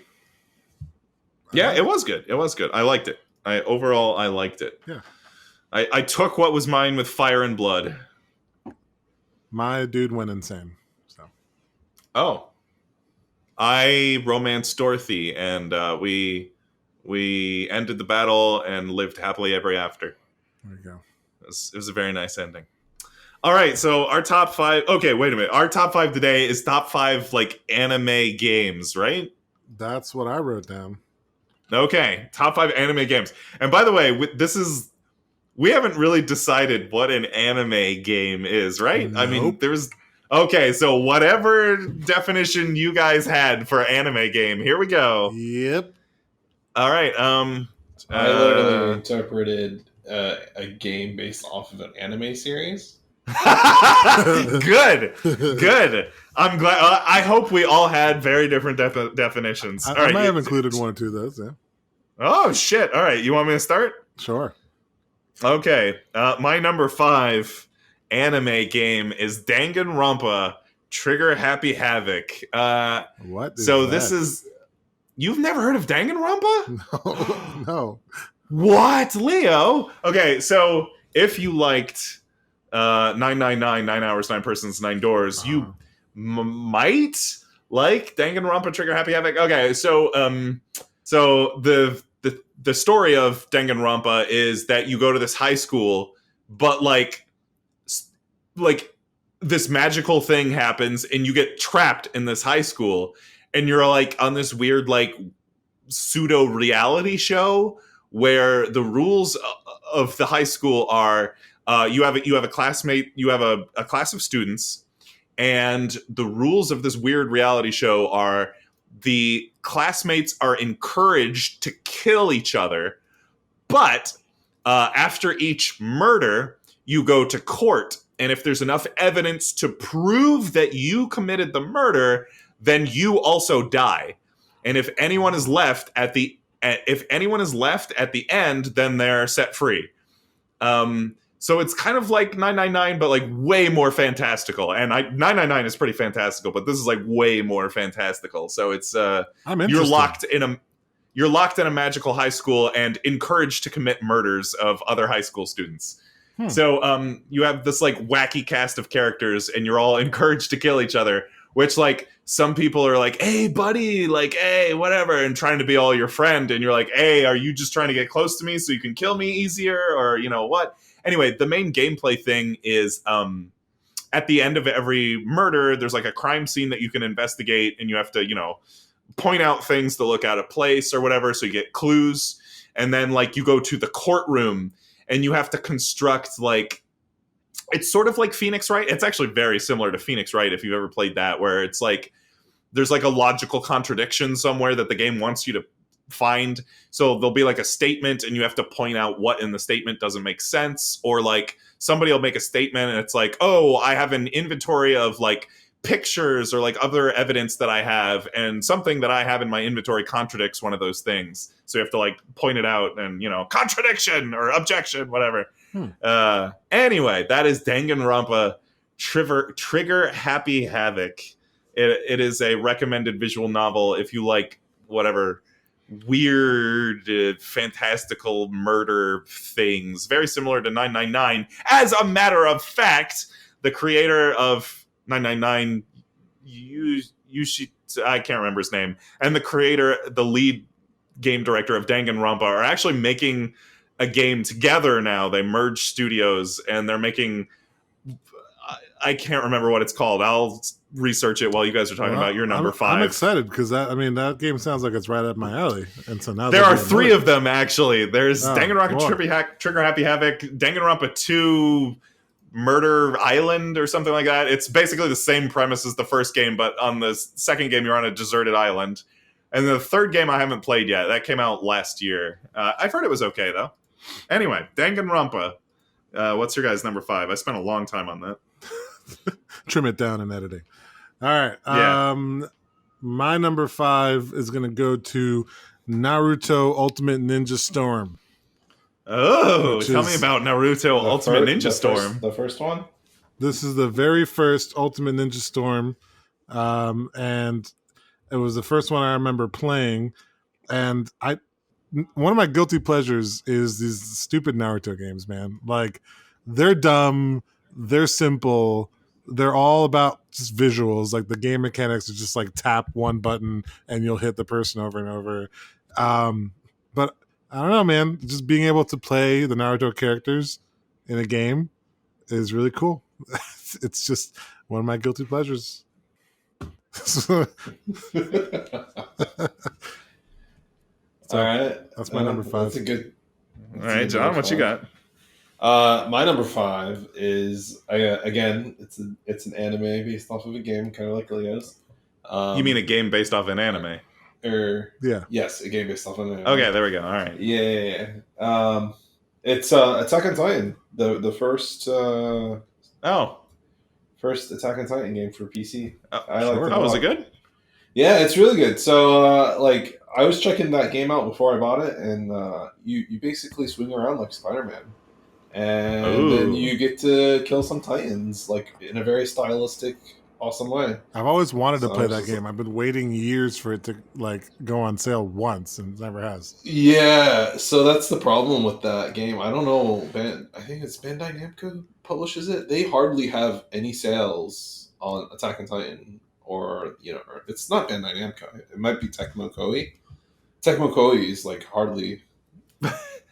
Yeah, it was good. It was good. I liked it. Overall, I liked it. Yeah. I took what was mine with Fire and Blood. My dude went insane. So. Oh. I romanced Dorothy, and we ended the battle and lived happily ever after. There you go. It was a very nice ending. All right, so our top 5... Okay, wait a minute. Our top 5 today is top 5, like, anime games, right? That's what I wrote down. Okay, top 5 anime games. And by the way, we haven't really decided what an anime game is, right? Nope. I mean, there's... Okay, so whatever definition you guys had for anime game, here we go. Yep. All right. I literally interpreted a game based off of an anime series. Good. I'm glad. I hope we all had very different definitions. I might have included one or two of those. Yeah. Oh shit! All right, you want me to start? Sure. Okay. My number 5. Anime game is Danganronpa Trigger Happy Havoc. What? This is... You've never heard of Danganronpa? No. What, Leo? Okay, so if you liked 999, 9 Hours, 9 Persons, 9 Doors, you might like Danganronpa Trigger Happy Havoc. Okay, so the story of Danganronpa is that you go to this high school, but like this magical thing happens and you get trapped in this high school, and you're like on this weird like pseudo reality show where the rules of the high school are you have a classmate, you have a class of students, and the rules of this weird reality show are the classmates are encouraged to kill each other, but after each murder you go to court, and if there's enough evidence to prove that you committed the murder, then you also die. And if anyone is left at the end, then they're set free. So it's kind of like 999, but like way more fantastical. And 999 is pretty fantastical, but this is like way more fantastical. So it's you're locked in a magical high school and encouraged to commit murders of other high school students. So you have this like wacky cast of characters, and you're all encouraged to kill each other, which like some people are like, hey buddy, like, hey, whatever, and trying to be all your friend, and you're like, hey, are you just trying to get close to me so you can kill me easier, or what? Anyway, the main gameplay thing is at the end of every murder, there's like a crime scene that you can investigate, and you have to point out things to look out of place or whatever, so you get clues. And then like you go to the courtroom and you have to construct like, it's sort of like Phoenix Wright. It's actually very similar to Phoenix Wright if you've ever played that, where it's like there's like a logical contradiction somewhere that the game wants you to find. So there'll be like a statement and you have to point out what in the statement doesn't make sense, or like somebody will make a statement and it's like, oh, I have an inventory of like pictures or like other evidence that I have, and something that I have in my inventory contradicts one of those things. So you have to like point it out and, you know, contradiction or objection, whatever. Anyway, that is Danganronpa Trigger Happy Havoc. It is a recommended visual novel if you like whatever weird, fantastical murder things. Very similar to 999. As a matter of fact, the creator of 999, I can't remember his name, and the lead game director of Danganronpa are actually making a game together now. They merged studios and they're making, I can't remember what it's called. I'll research it while you guys are talking about your number 5. I'm excited because that game sounds like it's right up my alley. And so now there are 3 of them actually. There's Danganronpa Trigger Happy Havoc, Danganronpa 2 Murder Island or something like that. It's basically the same premise as the first game, but on the second game you're on a deserted island. And the third game I haven't played yet. That came out last year. I've heard it was okay though. Anyway, Danganronpa. What's your guys' number 5? I spent a long time on that. Trim it down in editing. All right. Yeah. My number 5 is going to go to Naruto Ultimate Ninja Storm. Oh, tell me about Naruto Ultimate Ninja Storm. The first one? This is the very first Ultimate Ninja Storm. And it was the first one I remember playing. And one of my guilty pleasures is these stupid Naruto games, man. Like, they're dumb, they're simple, they're all about just visuals. Like, the game mechanics are just like tap one button and you'll hit the person over and over. But I don't know, man. Just being able to play the Naruto characters in a game is really cool. It's just one of my guilty pleasures. All right, that's my number 5. That's a good. All right, John, what you got? My number 5 is again, it's an anime based off of a game, kind of like Leo's. You mean a game based off an anime? Yes, a game based off an anime. Okay, there we go. All right. Yeah. It's Attack on Titan, the first. First Attack on Titan game for PC. Was it good? Yeah, it's really good. So, I was checking that game out before I bought it, and you basically swing around like Spider-Man, and then you get to kill some Titans, like in a very stylistic, awesome way. I've always wanted to play that game. I've been waiting years for it to like go on sale once, and it never has. Yeah, so that's the problem with that game. I don't know, I think it's Bandai Namco publishes it. They hardly have any sales on Attack on Titan, or it's not Bandai Namco. It might be Tecmo Koei. Tecmo Koei is like hardly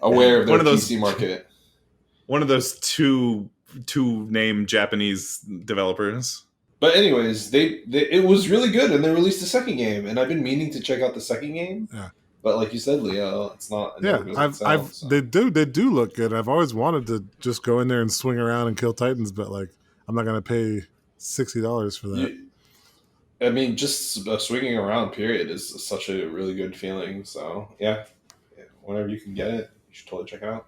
aware of their PC market. One of those two named Japanese developers. But anyways, it was really good, and they released a second game, and I've been meaning to check out the second game. Yeah. But like you said, Leo, it's not. They do look good. I've always wanted to just go in there and swing around and kill Titans, but like I'm not going to pay $60 for that. I mean, just swinging around, period, is such a really good feeling. So yeah, whenever you can get it, you should totally check it out.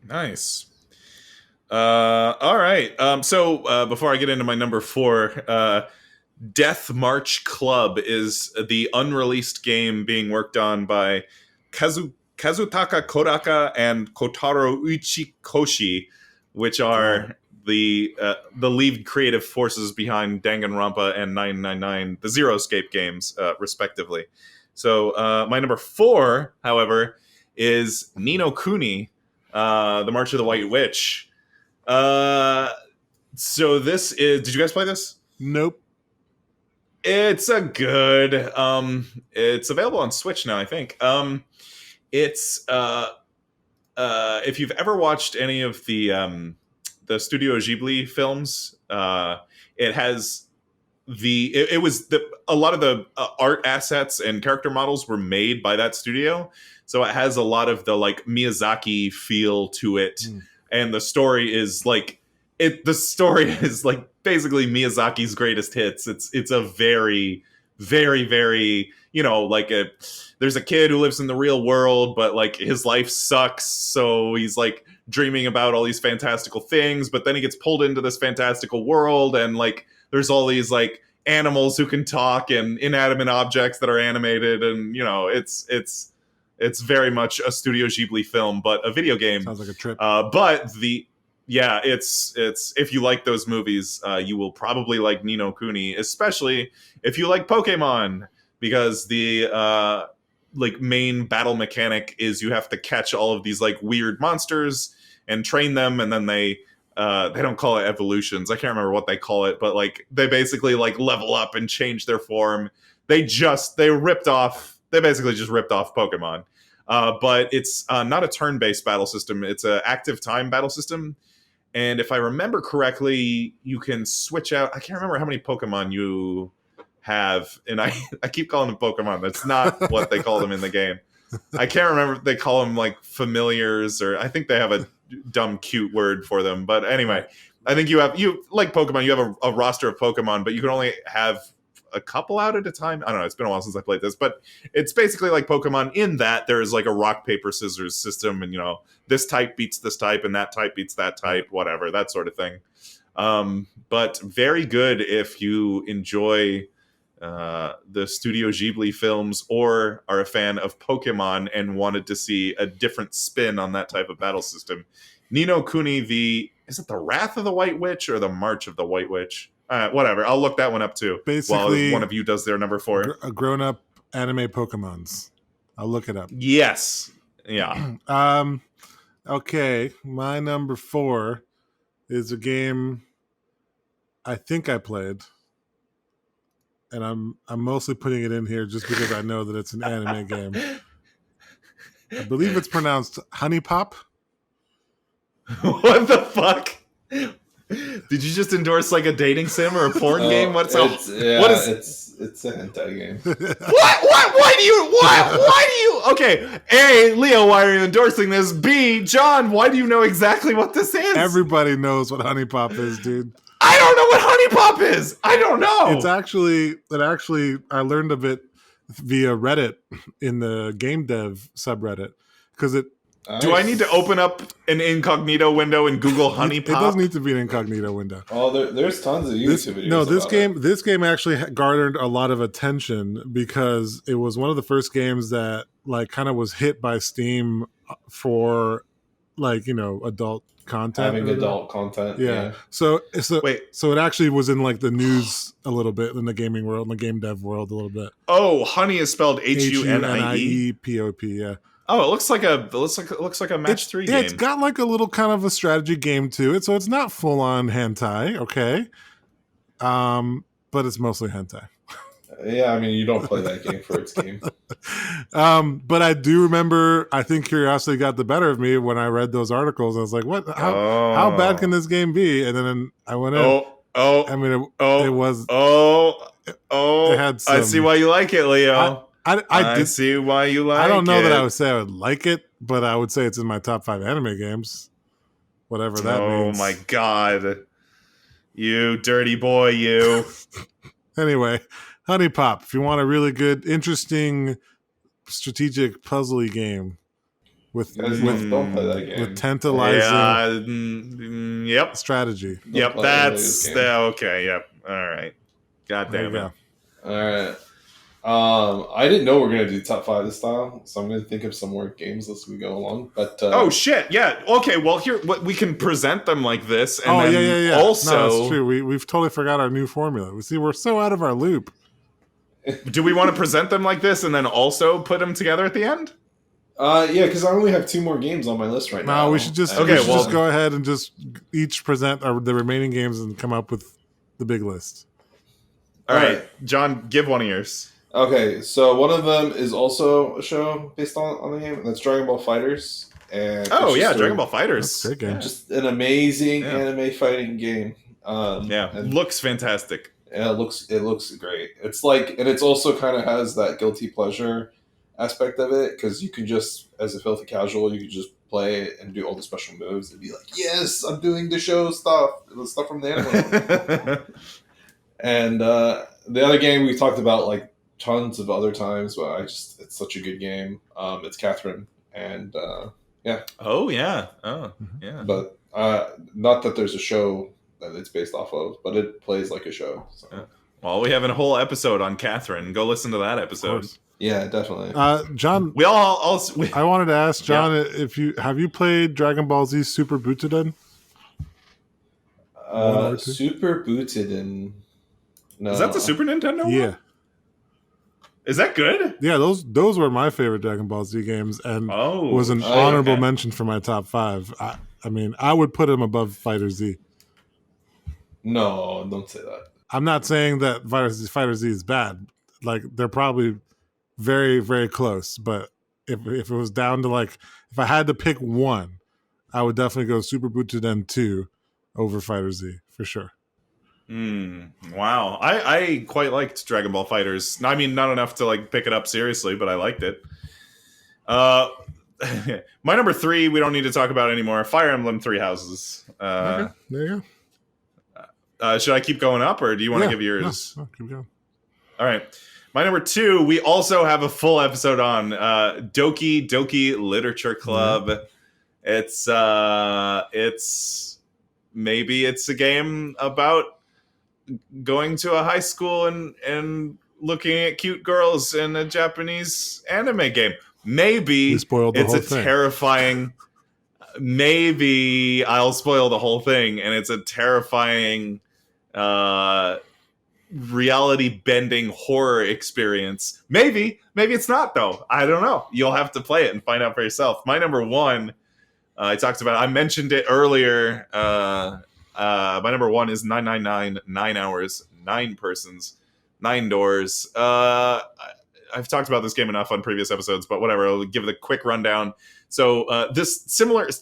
Nice. All right. So before I get into my number 4, Death March Club is the unreleased game being worked on by Kazutaka Kodaka and Kotaro Uchikoshi, which are the lead creative forces behind Danganronpa and 999, the Zero Escape games, respectively. So my number 4, however, is Ni no Kuni, the March of the White Witch. So this is. Did you guys play this? Nope. It's a good. It's available on Switch now, I think. It's if you've ever watched any of the Studio Ghibli films, it has a lot of the art assets and character models were made by that studio, so it has a lot of the like Miyazaki feel to it, and the story is like the story is like basically Miyazaki's greatest hits. It's a very, very, very, like there's a kid who lives in the real world, but like his life sucks, so he's like dreaming about all these fantastical things, but then he gets pulled into this fantastical world, and like there's all these like animals who can talk and inanimate objects that are animated, and it's very much a Studio Ghibli film, but a video game. Sounds like a trip. It's if you like those movies, you will probably like Ni no Kuni, especially if you like Pokemon, because the like main battle mechanic is you have to catch all of these like weird monsters and train them, and then they don't call it evolutions. I can't remember what they call it, but like they basically like level up and change their form. They basically just ripped off Pokemon. But it's not a turn-based battle system. It's an active time battle system. And if I remember correctly, you can switch out. I can't remember how many Pokemon you have. And I keep calling them Pokemon. That's not what they call them in the game. I can't remember if they call them like familiars, or I think they have a dumb, cute word for them. But anyway, I think you like Pokemon, you have a roster of Pokemon, but you can only have a couple out at a time. I don't know. It's been a while since I played this, but it's basically like Pokemon in that there's like a rock, paper, scissors system, and this type beats this type, and that type beats that type, whatever, that sort of thing. But very good if you enjoy the Studio Ghibli films or are a fan of Pokemon and wanted to see a different spin on that type of battle system. Ni no Kuni, is it the Wrath of the White Witch or the March of the White Witch? Whatever. I'll look that one up too. Basically, while one of you does their number 4. A grown-up anime Pokemons. I'll look it up. Yes. Yeah. Okay. My number 4 is a game I think I played, and I'm mostly putting it in here just because I know that it's an anime game. I believe it's pronounced Honey Pop. What the fuck? Did you just endorse like a dating sim or a porn game? What is it's a hentai game. What? Why do you? Okay, A, Leo, why are you endorsing this? B, John, why do you know exactly what this is? Everybody knows what Honey Pop is, dude. I don't know what Honey Pop is. I don't know. I learned of it via Reddit in the game dev subreddit, because it. Do I need to open up an incognito window and Google Honey Pop? It doesn't need to be an incognito window. Oh, there's tons of YouTube videos. No, this game actually garnered a lot of attention because it was one of the first games that like kind of was hit by Steam for like adult content. Having adult content. Yeah. So it actually was in like the news a little bit, in the gaming world, in the game dev world a little bit. Oh, Honey is spelled HUNIE. Yeah. Oh, it looks like a match 3 game. Yeah, it's got like a little kind of a strategy game to it, so it's not full on hentai, okay? But it's mostly hentai. Yeah, I mean, you don't play that game for its game. But I do remember, I think curiosity got the better of me when I read those articles. I was like, "What? How bad can this game be?" And then I went in. It was. It had some, I see why you like it, Leo. I see why you like it. I don't know that I would say I would like it, but I would say it's in my top 5 anime games. Whatever that means. Oh my god. You dirty boy, you. Anyway, Honey Pop, if you want a really good, interesting, strategic, puzzly game with don't play that game. With tantalizing strategy. Yep, that's okay, yep. All right. God damn it. All right. I didn't know we were going to do top 5 this style, so I'm going to think of some more games as we go along. But oh shit, yeah. Okay, well here we can present them like this, and yeah. Also, no, that's true. We've totally forgot our new formula. We're so out of our loop. Do we want to present them like this and then also put them together at the end? Yeah, because I only have 2 more games on my list right now. No, we should just just go ahead and just each present the remaining games and come up with the big list. All right, John, give one of yours. Okay, so one of them is also a show based on the game. That's Dragon Ball FighterZ. And Dragon Ball FighterZ. That's a great game. Just an amazing anime fighting game. Looks fantastic. and it looks great. It's like, and it's also kind of has that guilty pleasure aspect of it, because you can just, as a filthy casual, you can just play it and do all the special moves and be like, yes, I'm doing the show stuff, the stuff from the anime. And the other game we talked about like tons of other times, but it's such a good game. It's Catherine, and yeah. Oh yeah. Oh yeah. But not that there's a show that it's based off of, but it plays like a show. So. Yeah. Well, we have a whole episode on Catherine. Go listen to that episode. Yeah, definitely. John, I wanted to ask John if you played Dragon Ball Z Super Butoden? Super Butoden. No. Is that the Super Nintendo one? Yeah. Is that good? Yeah, those were my favorite Dragon Ball Z games, and was an honorable mention for my top 5. I mean, I would put them above Fighter Z. No, don't say that. I'm not saying that Fighter Z is bad. Like, they're probably very, very close. But if it was down to, like, if I had to pick one, I would definitely go Super Butoden 2 over Fighter Z, for sure. Wow. I quite liked Dragon Ball Fighters. I mean, not enough to, like, pick it up seriously, but I liked it. My number 3, we don't need to talk about anymore. Fire Emblem 3 Houses. Okay. There you go. Should I keep going up, or do you want to give yours? No, keep going. All right. My number 2, we also have a full episode on Doki Doki Literature Club. Yeah. It's maybe it's a game about going to a high school and looking at cute girls in a Japanese anime game. Maybe it's a terrifying. Maybe I'll spoil the whole thing, and it's a terrifying reality-bending horror experience. Maybe it's not, though. I don't know. You'll have to play it and find out for yourself. My number 1, I mentioned it earlier. My number 1 is 999, 9 hours, 9 persons, 9 doors. I've talked about this game enough on previous episodes, but whatever. I'll give it a quick rundown. So this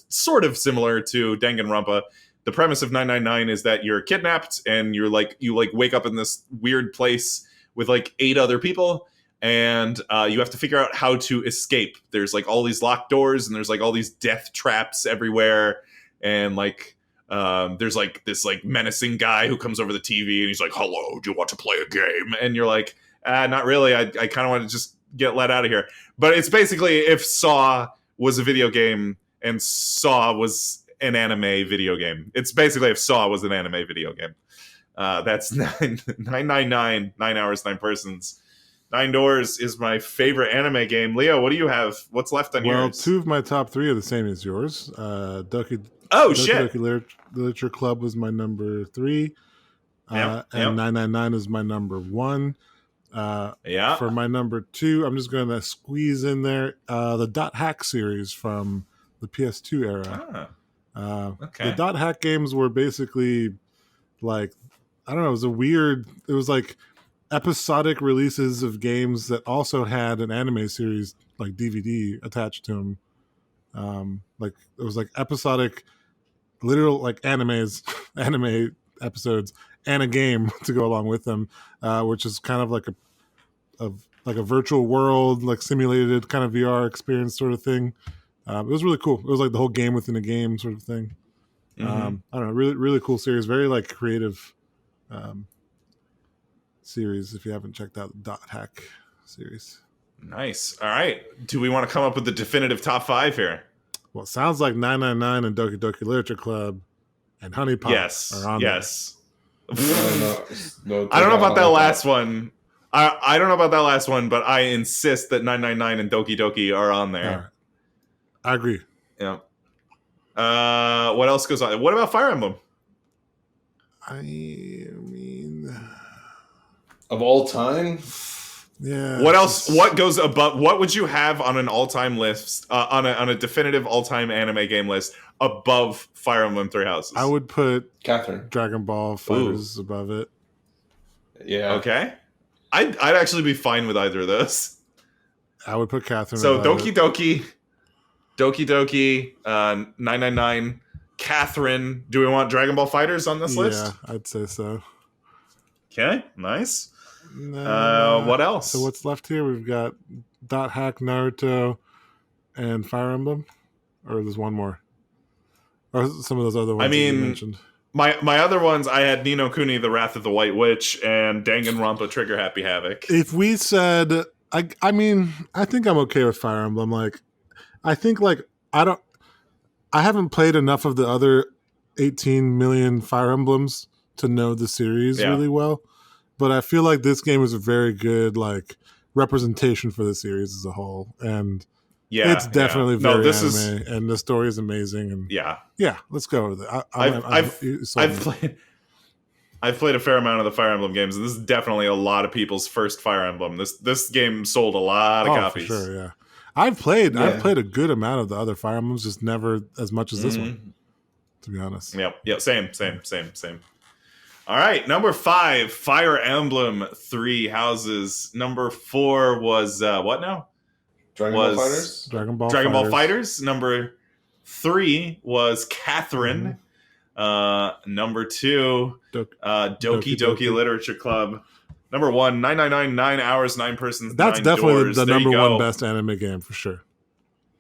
sort of similar to Danganronpa. The premise of 999 is that you're kidnapped and you wake up in this weird place with like 8 other people, and you have to figure out how to escape. There's like all these locked doors, and there's like all these death traps everywhere, and like there's like this like menacing guy who comes over the TV and he's like, "Hello, do you want to play a game?" And you're like, not really. I kind of want to just get let out of here. But it's basically if Saw was a video game and Saw was an anime video game. It's basically if Saw was an anime video game. That's 999, 9 hours, 9 persons. 9 Doors is my favorite anime game. Leo, what do you have? What's left on yours? Well, 2 of my top 3 are the same as yours. Doki Literature Club was my number 3. And 999 is my number 1. For my number 2, I'm just going to squeeze in there the Dot Hack series from the PS2 era. The Dot Hack games were basically like, I don't know, it was like episodic releases of games that also had an anime series like DVD attached to them. Like it was like episodic, literal like anime episodes and a game to go along with them, which is kind of like a virtual world, like simulated kind of VR experience sort of thing. It was really cool. It was like the whole game within a game sort of thing. I don't know, really, really cool series. Very like creative series. If you haven't checked out the Dot Hack series. Nice. All right. Do we want to come up with the definitive top 5 here? Well, it sounds like 999 and Doki Doki Literature Club and Honey Pop are on there. I don't know about that last one. I don't know about that last one, but I insist that 999 and Doki Doki are on there. Right. I agree. Yeah. What else goes on? What about Fire Emblem? I mean, of all time, yeah. What else? What goes above? What would you have on an all-time list? On a definitive all-time anime game list above Fire Emblem 3 Houses? I would put Catherine, Dragon Ball Fighters above it. Yeah. Okay. I'd actually be fine with either of those. I would put Catherine. So Doki Doki, 999, Catherine. Do we want Dragon Ball Fighters on this list? Yeah, I'd say so. Okay, nice. What else? So what's left here? We've got Dot Hack, Naruto, and Fire Emblem. Or there's one more. Or some of those other ones that you mentioned. My other ones, I had Ni no Kuni, The Wrath of the White Witch, and Danganronpa Trigger Happy Havoc. If we said, I mean, I think I'm okay with Fire Emblem. Like, I think I haven't played enough of the other 18 million Fire Emblems to know the series really well, but I feel like this game is a very good representation for the series as a whole, and it's definitely very anime, and the story is amazing. And let's go with it. I've played a fair amount of the Fire Emblem games, and this is definitely a lot of people's first Fire Emblem. This game sold a lot of copies. For sure, yeah. I've played a good amount of the other Fire Emblems, just never as much as this one, to be honest. Yep, same. All right, number 5, Fire Emblem 3 Houses. Number 4 was what now? Dragon Ball Fighters. Number 3 was Catherine. Number 2, Doki Doki Literature Club. Number 1, 999, 9 hours, 9 persons. That's 9 definitely doors. the number one best anime game for sure.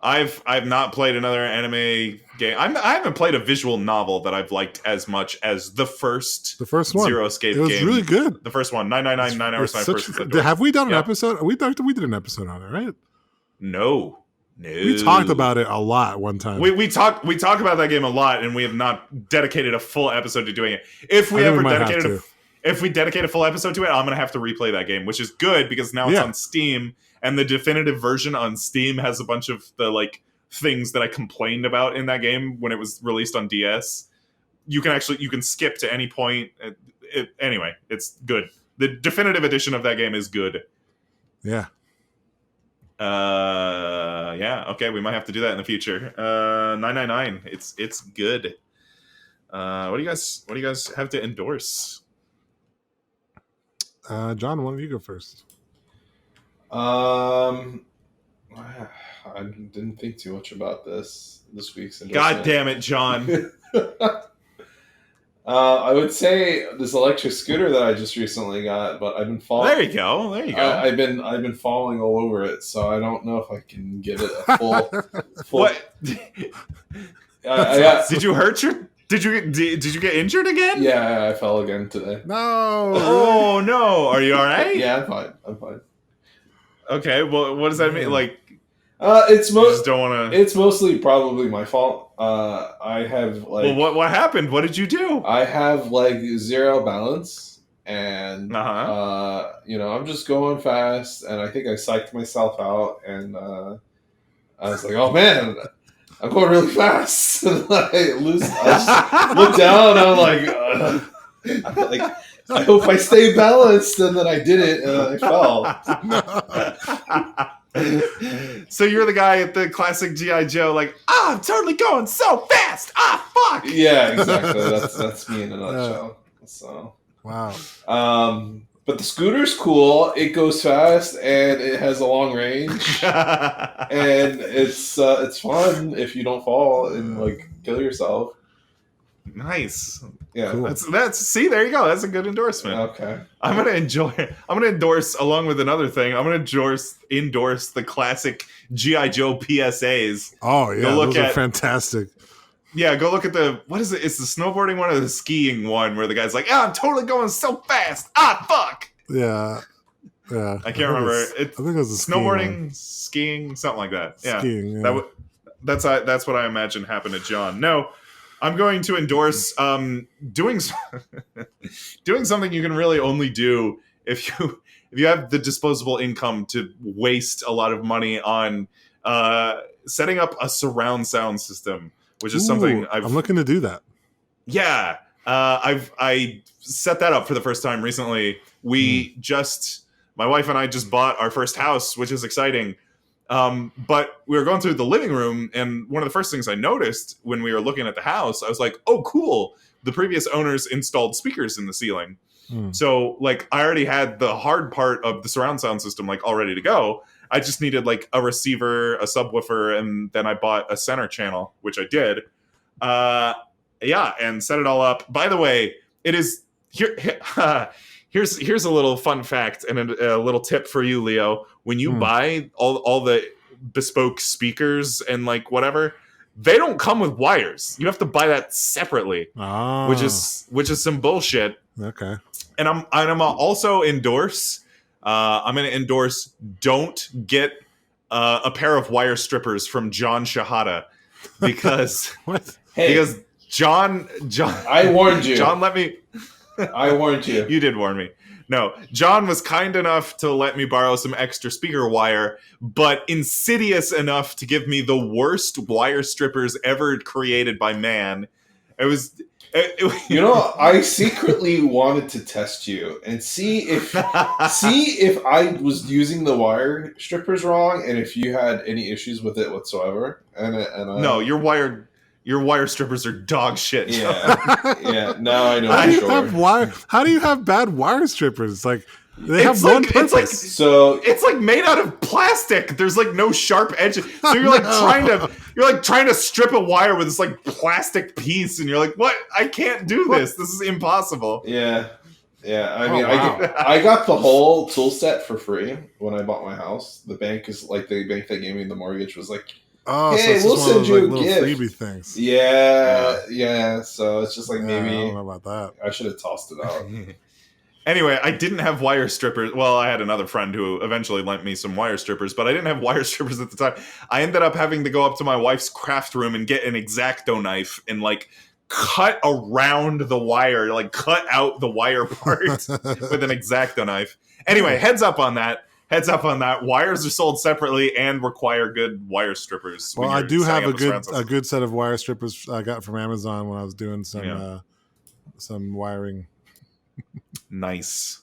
I've not played another anime game. I haven't played a visual novel that I've liked as much as the first one. Zero Escape game. It was really good. The first one, 999, 9 hours, 9 persons. Have we done an episode? We did an episode on it, right? No. We talked about it a lot one time. We talk about that game a lot, and we have not dedicated a full episode to doing it. If we dedicate a full episode to it, I'm gonna have to replay that game, which is good because now it's on Steam, and the definitive version on Steam has a bunch of the things that I complained about in that game when it was released on DS. You can skip to any point. Anyway, it's good. The definitive edition of that game is good. Yeah. Okay, we might have to do that in the future. 999. It's good. What do you guys have to endorse? John, why don't you go first? I didn't think too much about this week's endorsement. God damn it, John. I would say this electric scooter that I just recently got, but I've been falling. There you go. I've been falling all over it, so I don't know if I can give it a full. What? Did you hurt your? Did you get injured again? Yeah, I fell again today. No. Oh no. Are you all right? Yeah, I'm fine. Okay. Well, what does that mean? It's It's mostly probably my fault. I have Well, what happened? What did you do? I have zero balance, and I'm just going fast, and I think I psyched myself out, and I was like, oh man, I'm going really fast. And I just looked down, and I'm like, I hope I stay balanced, and then I did it, and I fell. So you're the guy at the classic G.I. Joe, I'm totally going so fast. Fuck. Yeah, exactly. That's me in a nutshell. So wow. But the scooter's cool. It goes fast and it has a long range, and it's fun if you don't fall and kill yourself. Nice. Yeah, cool. That's see, there you go. That's a good endorsement. Okay. I'm gonna endorse along with another thing. I'm gonna endorse the classic G.I. Joe PSAs. Oh yeah, those are fantastic. Yeah, go look at what is it? It's the snowboarding one or the skiing one where the guy's like, I'm totally going so fast. Fuck. Yeah. I can't remember. I think it was snowboarding, skiing, something like that. Yeah. Skiing, yeah. That's what I imagine happened to John. No, I'm going to endorse doing something you can really only do if you have the disposable income to waste a lot of money on setting up a surround sound system, which is something I'm looking to do that. Yeah, I set that up for the first time recently. My wife and I just bought our first house, which is exciting. But we were going through the living room, and one of the first things I noticed when we were looking at the house, I was like, oh, cool. The previous owners installed speakers in the ceiling. So I already had the hard part of the surround sound system all ready to go. I just needed a receiver, a subwoofer, and then I bought a center channel, which I did. And set it all up. By the way, it is Here's a little fun fact and a little tip for you, Leo. When you buy all the bespoke speakers and like whatever, they don't come with wires. You have to buy that separately, which is some bullshit. Okay. And I'm also endorse. I'm going to endorse. Don't get a pair of wire strippers from John Shahada because What? Because John, I warned you. John let me. I warned you. You did warn me. No, John was kind enough to let me borrow some extra speaker wire, but insidious enough to give me the worst wire strippers ever created by man. It was. You know, I secretly wanted to test you and see if I was using the wire strippers wrong and if you had any issues with it whatsoever. No, your wire strippers are dog shit. Yeah. Now I know. How do you have bad wire strippers? Like they have one purpose. It's like made out of plastic. There's like no sharp edges. So you're trying to strip a wire with this like plastic piece, and you're like, what? I can't do this. This is impossible. Yeah. I mean, I got the whole tool set for free when I bought my house. The bank that gave me the mortgage was like, hey, so we'll send you a gift. Freebie things. Yeah. So it's just like maybe I don't know about that. I should have tossed it out. Anyway, I didn't have wire strippers. Well, I had another friend who eventually lent me some wire strippers, but I didn't have wire strippers at the time. I ended up having to go up to my wife's craft room and get an X-Acto knife and like cut around the wire, like cut out the wire part with an X-Acto knife. Anyway, heads up on that. Wires are sold separately and require good wire strippers. Well, I do have a good set of wire strippers I got from Amazon when I was doing some wiring. Nice.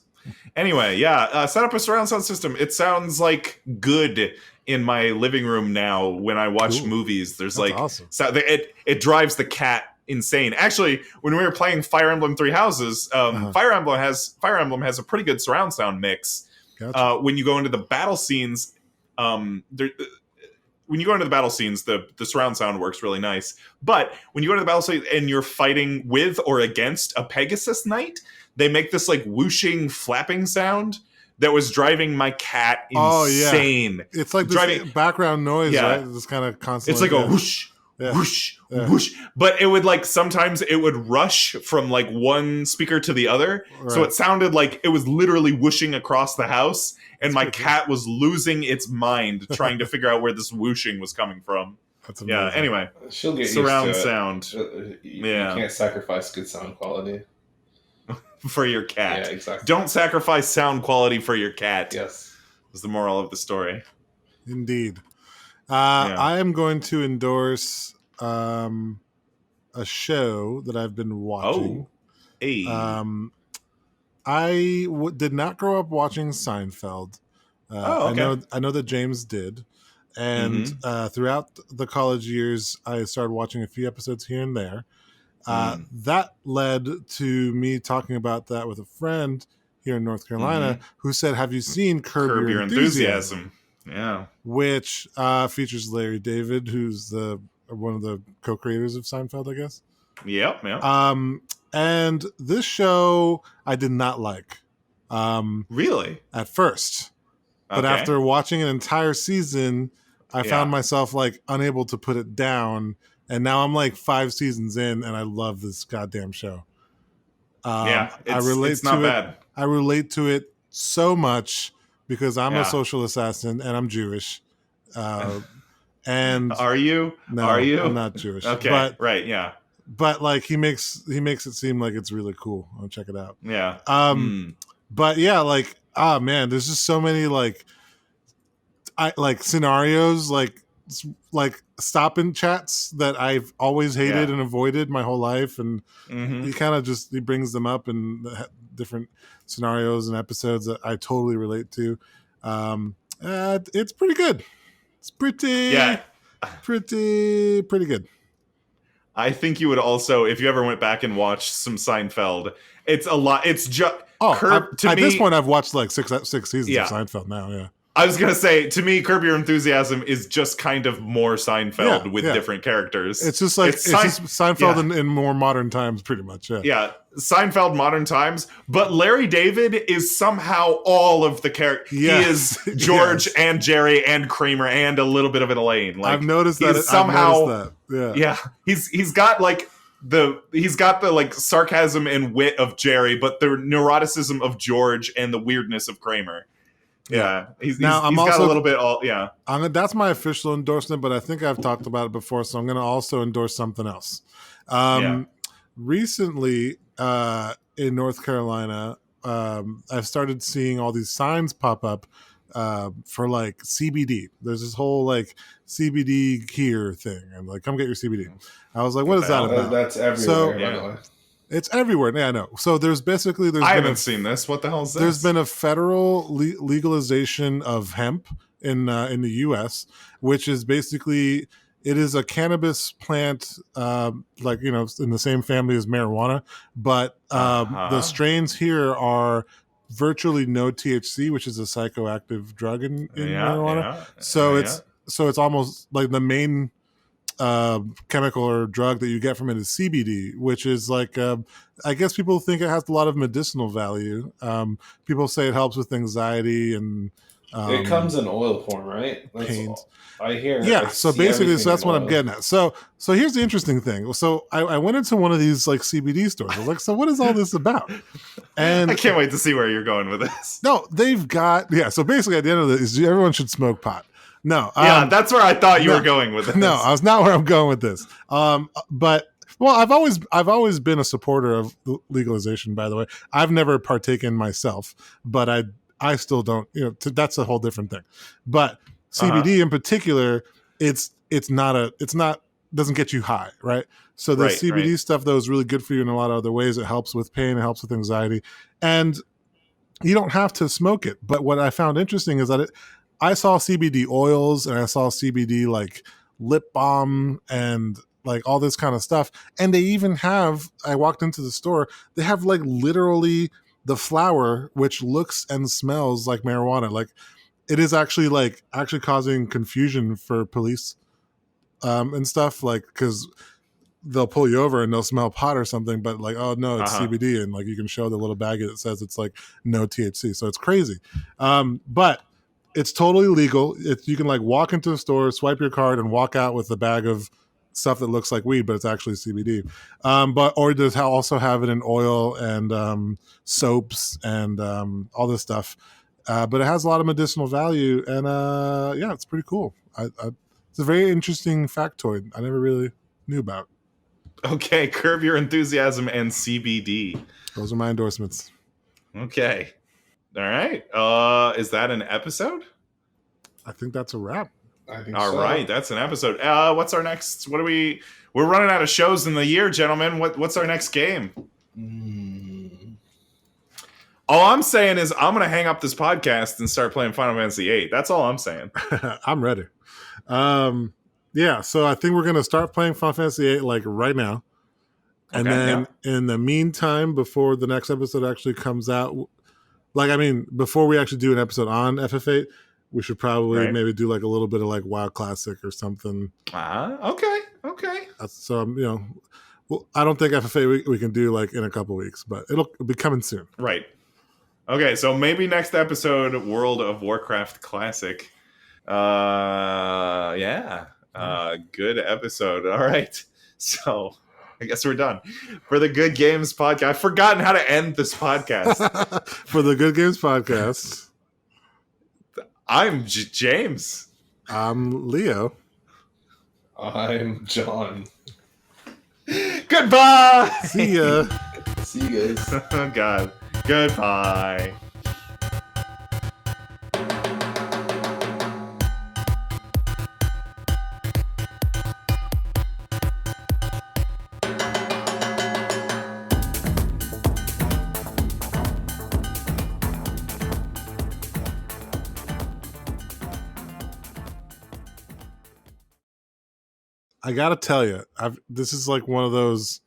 Anyway, set up a surround sound system. It sounds like good in my living room now when I watch movies. There's That's like awesome. So it drives the cat insane. Actually, when we were playing Fire Emblem Three Houses, Fire Emblem has a pretty good surround sound mix. Gotcha. When you go into the battle scenes, the surround sound works really nice. But when you go to the battle scene and you're fighting with or against a Pegasus Knight, they make this like whooshing, flapping sound that was driving my cat insane. Oh, yeah. It's like this background noise, right? This kind of constant. It's like a whoosh, whoosh, whoosh. But it would like sometimes it would rush from like one speaker to the other. Right. So it sounded like it was literally whooshing across the house. And my cat was losing its mind trying to figure out where this whooshing was coming from. That's amazing. Yeah, anyway. She'll get surround used to sound. You can't sacrifice good sound quality. For your cat. Yeah, exactly. Don't sacrifice sound quality for your cat. Yes. Is the moral of the story. Indeed. I am going to endorse a show that I've been watching. Oh. Hey. I did not grow up watching Seinfeld. Okay. I know that James did. And throughout the college years, I started watching a few episodes here and there. That led to me talking about that with a friend here in North Carolina who said, have you seen Curb Your Enthusiasm? Yeah. Which features Larry David, who's one of the co-creators of Seinfeld, I guess. Yep. Yeah. And this show I did not like. Really? At first. But after watching an entire season, I found myself like unable to put it down. And now I'm like 5 seasons in and I love this goddamn show. It's not bad. I relate to it so much because I'm a social assassin and I'm Jewish. And are you? No, are you? I'm not Jewish. Okay. But, right. Yeah. But like he makes it seem like it's really cool. I'll check it out. Yeah. But yeah, like, man, there's just so many like scenarios, like stop-in chats that I've always hated and avoided my whole life, and he kind of he brings them up in different scenarios and episodes that I totally relate to. It's pretty good. It's pretty good. I think you would also, if you ever went back and watched some Seinfeld, it's a lot. It's just at this point I've watched like six seasons of Seinfeld now. Yeah. I was gonna say, to me, Curb Your Enthusiasm is just kind of more Seinfeld with different characters. It's just like it's just Seinfeld in more modern times, pretty much. Yeah, Seinfeld modern times, but Larry David is somehow all of the characters. Yes. He is George and Jerry and Kramer and a little bit of an Elaine. Like, I've noticed that. Somehow, yeah. He's got like the like sarcasm and wit of Jerry, but the neuroticism of George and the weirdness of Kramer. Yeah, he's got a little bit that's my official endorsement, but I think I've talked about it before, so I'm going to also endorse something else. Recently, in North Carolina, I've started seeing all these signs pop up for like CBD. There's this whole like CBD here thing, and like, come get your CBD. I was like, what is that about? That's everywhere. By the way. It's everywhere. Yeah, I know. So I haven't seen this. What the hell is this? There's been a federal legalization of hemp in the U.S., which is basically, it is a cannabis plant, like, in the same family as marijuana, but the strains here are virtually no THC, which is a psychoactive drug in marijuana. So it's almost like the main chemical or drug that you get from it is CBD, which is like, I guess people think it has a lot of medicinal value. People say it helps with anxiety and it comes in oil form, right? Pain. I hear. Yeah. So basically, that's what I'm getting at. So here's the interesting thing. So I went into one of these like CBD stores. I was like, so what is all this about? And I can't wait to see where you're going with this. No, they've got So basically, at the end of this, everyone should smoke pot. No, that's where I thought you were going with this. No, I was not where I'm going with this. But I've always been a supporter of legalization. By the way, I've never partaken myself, but I still don't. That's a whole different thing. But CBD in particular, it's not doesn't get you high, right? So the CBD stuff though is really good for you in a lot of other ways. It helps with pain, it helps with anxiety, and you don't have to smoke it. But what I found interesting is that I saw CBD oils and I saw CBD like lip balm and like all this kind of stuff. And they even have, I walked into the store, they have like literally the flower, which looks and smells like marijuana. Like it is actually causing confusion for police and stuff, like, because they'll pull you over and they'll smell pot or something, but like, oh no, it's CBD. And like, you can show the little baggie that says it's like no THC. So it's crazy. But it's totally legal. You can like walk into a store, swipe your card, and walk out with a bag of stuff that looks like weed, but it's actually CBD. Or does also have it in oil and soaps and all this stuff. But it has a lot of medicinal value, and it's pretty cool. It's a very interesting factoid I never really knew about. Okay, Curb Your Enthusiasm and CBD. Those are my endorsements. Okay. All right. Is that an episode? I think that's a wrap. I think All right, that's an episode. What's our next? We're running out of shows in the year, gentlemen. What's our next game? All I'm saying is I'm going to hang up this podcast and start playing Final Fantasy VIII. That's all I'm saying. I'm ready. So I think we're going to start playing Final Fantasy VIII like right now. And then in the meantime, before the next episode actually comes out, before we actually do an episode on FF8, we should probably maybe do like a little bit of like WoW Classic or something. Okay. So, I don't think FF8 we can do like in a couple weeks, but it'll be coming soon. Right. Okay, so maybe next episode, World of Warcraft Classic. Good episode. All right. So I guess we're done. For the Good Games Podcast. I've forgotten how to end this podcast. For the Good Games Podcast. I'm James. I'm Leo. I'm John. Goodbye. See ya. See you guys. Oh, God. Goodbye. I gotta tell you, this is like one of those,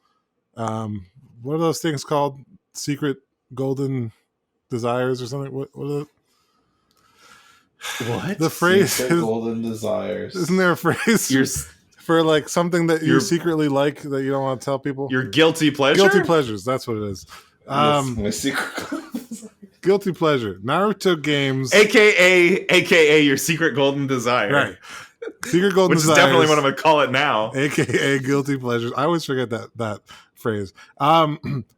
what are those things called? Secret golden desires or something? What are What? The phrase Secret golden desires. Isn't there a phrase for like something that you secretly like that you don't want to tell people? Your guilty pleasure? Guilty pleasures, that's what it is. Yes, my secret guilty pleasure. Naruto games. AKA your secret golden desire. Right. Secret golden desires. Which is definitely what I'm going to call it now. AKA guilty pleasures. I always forget that phrase.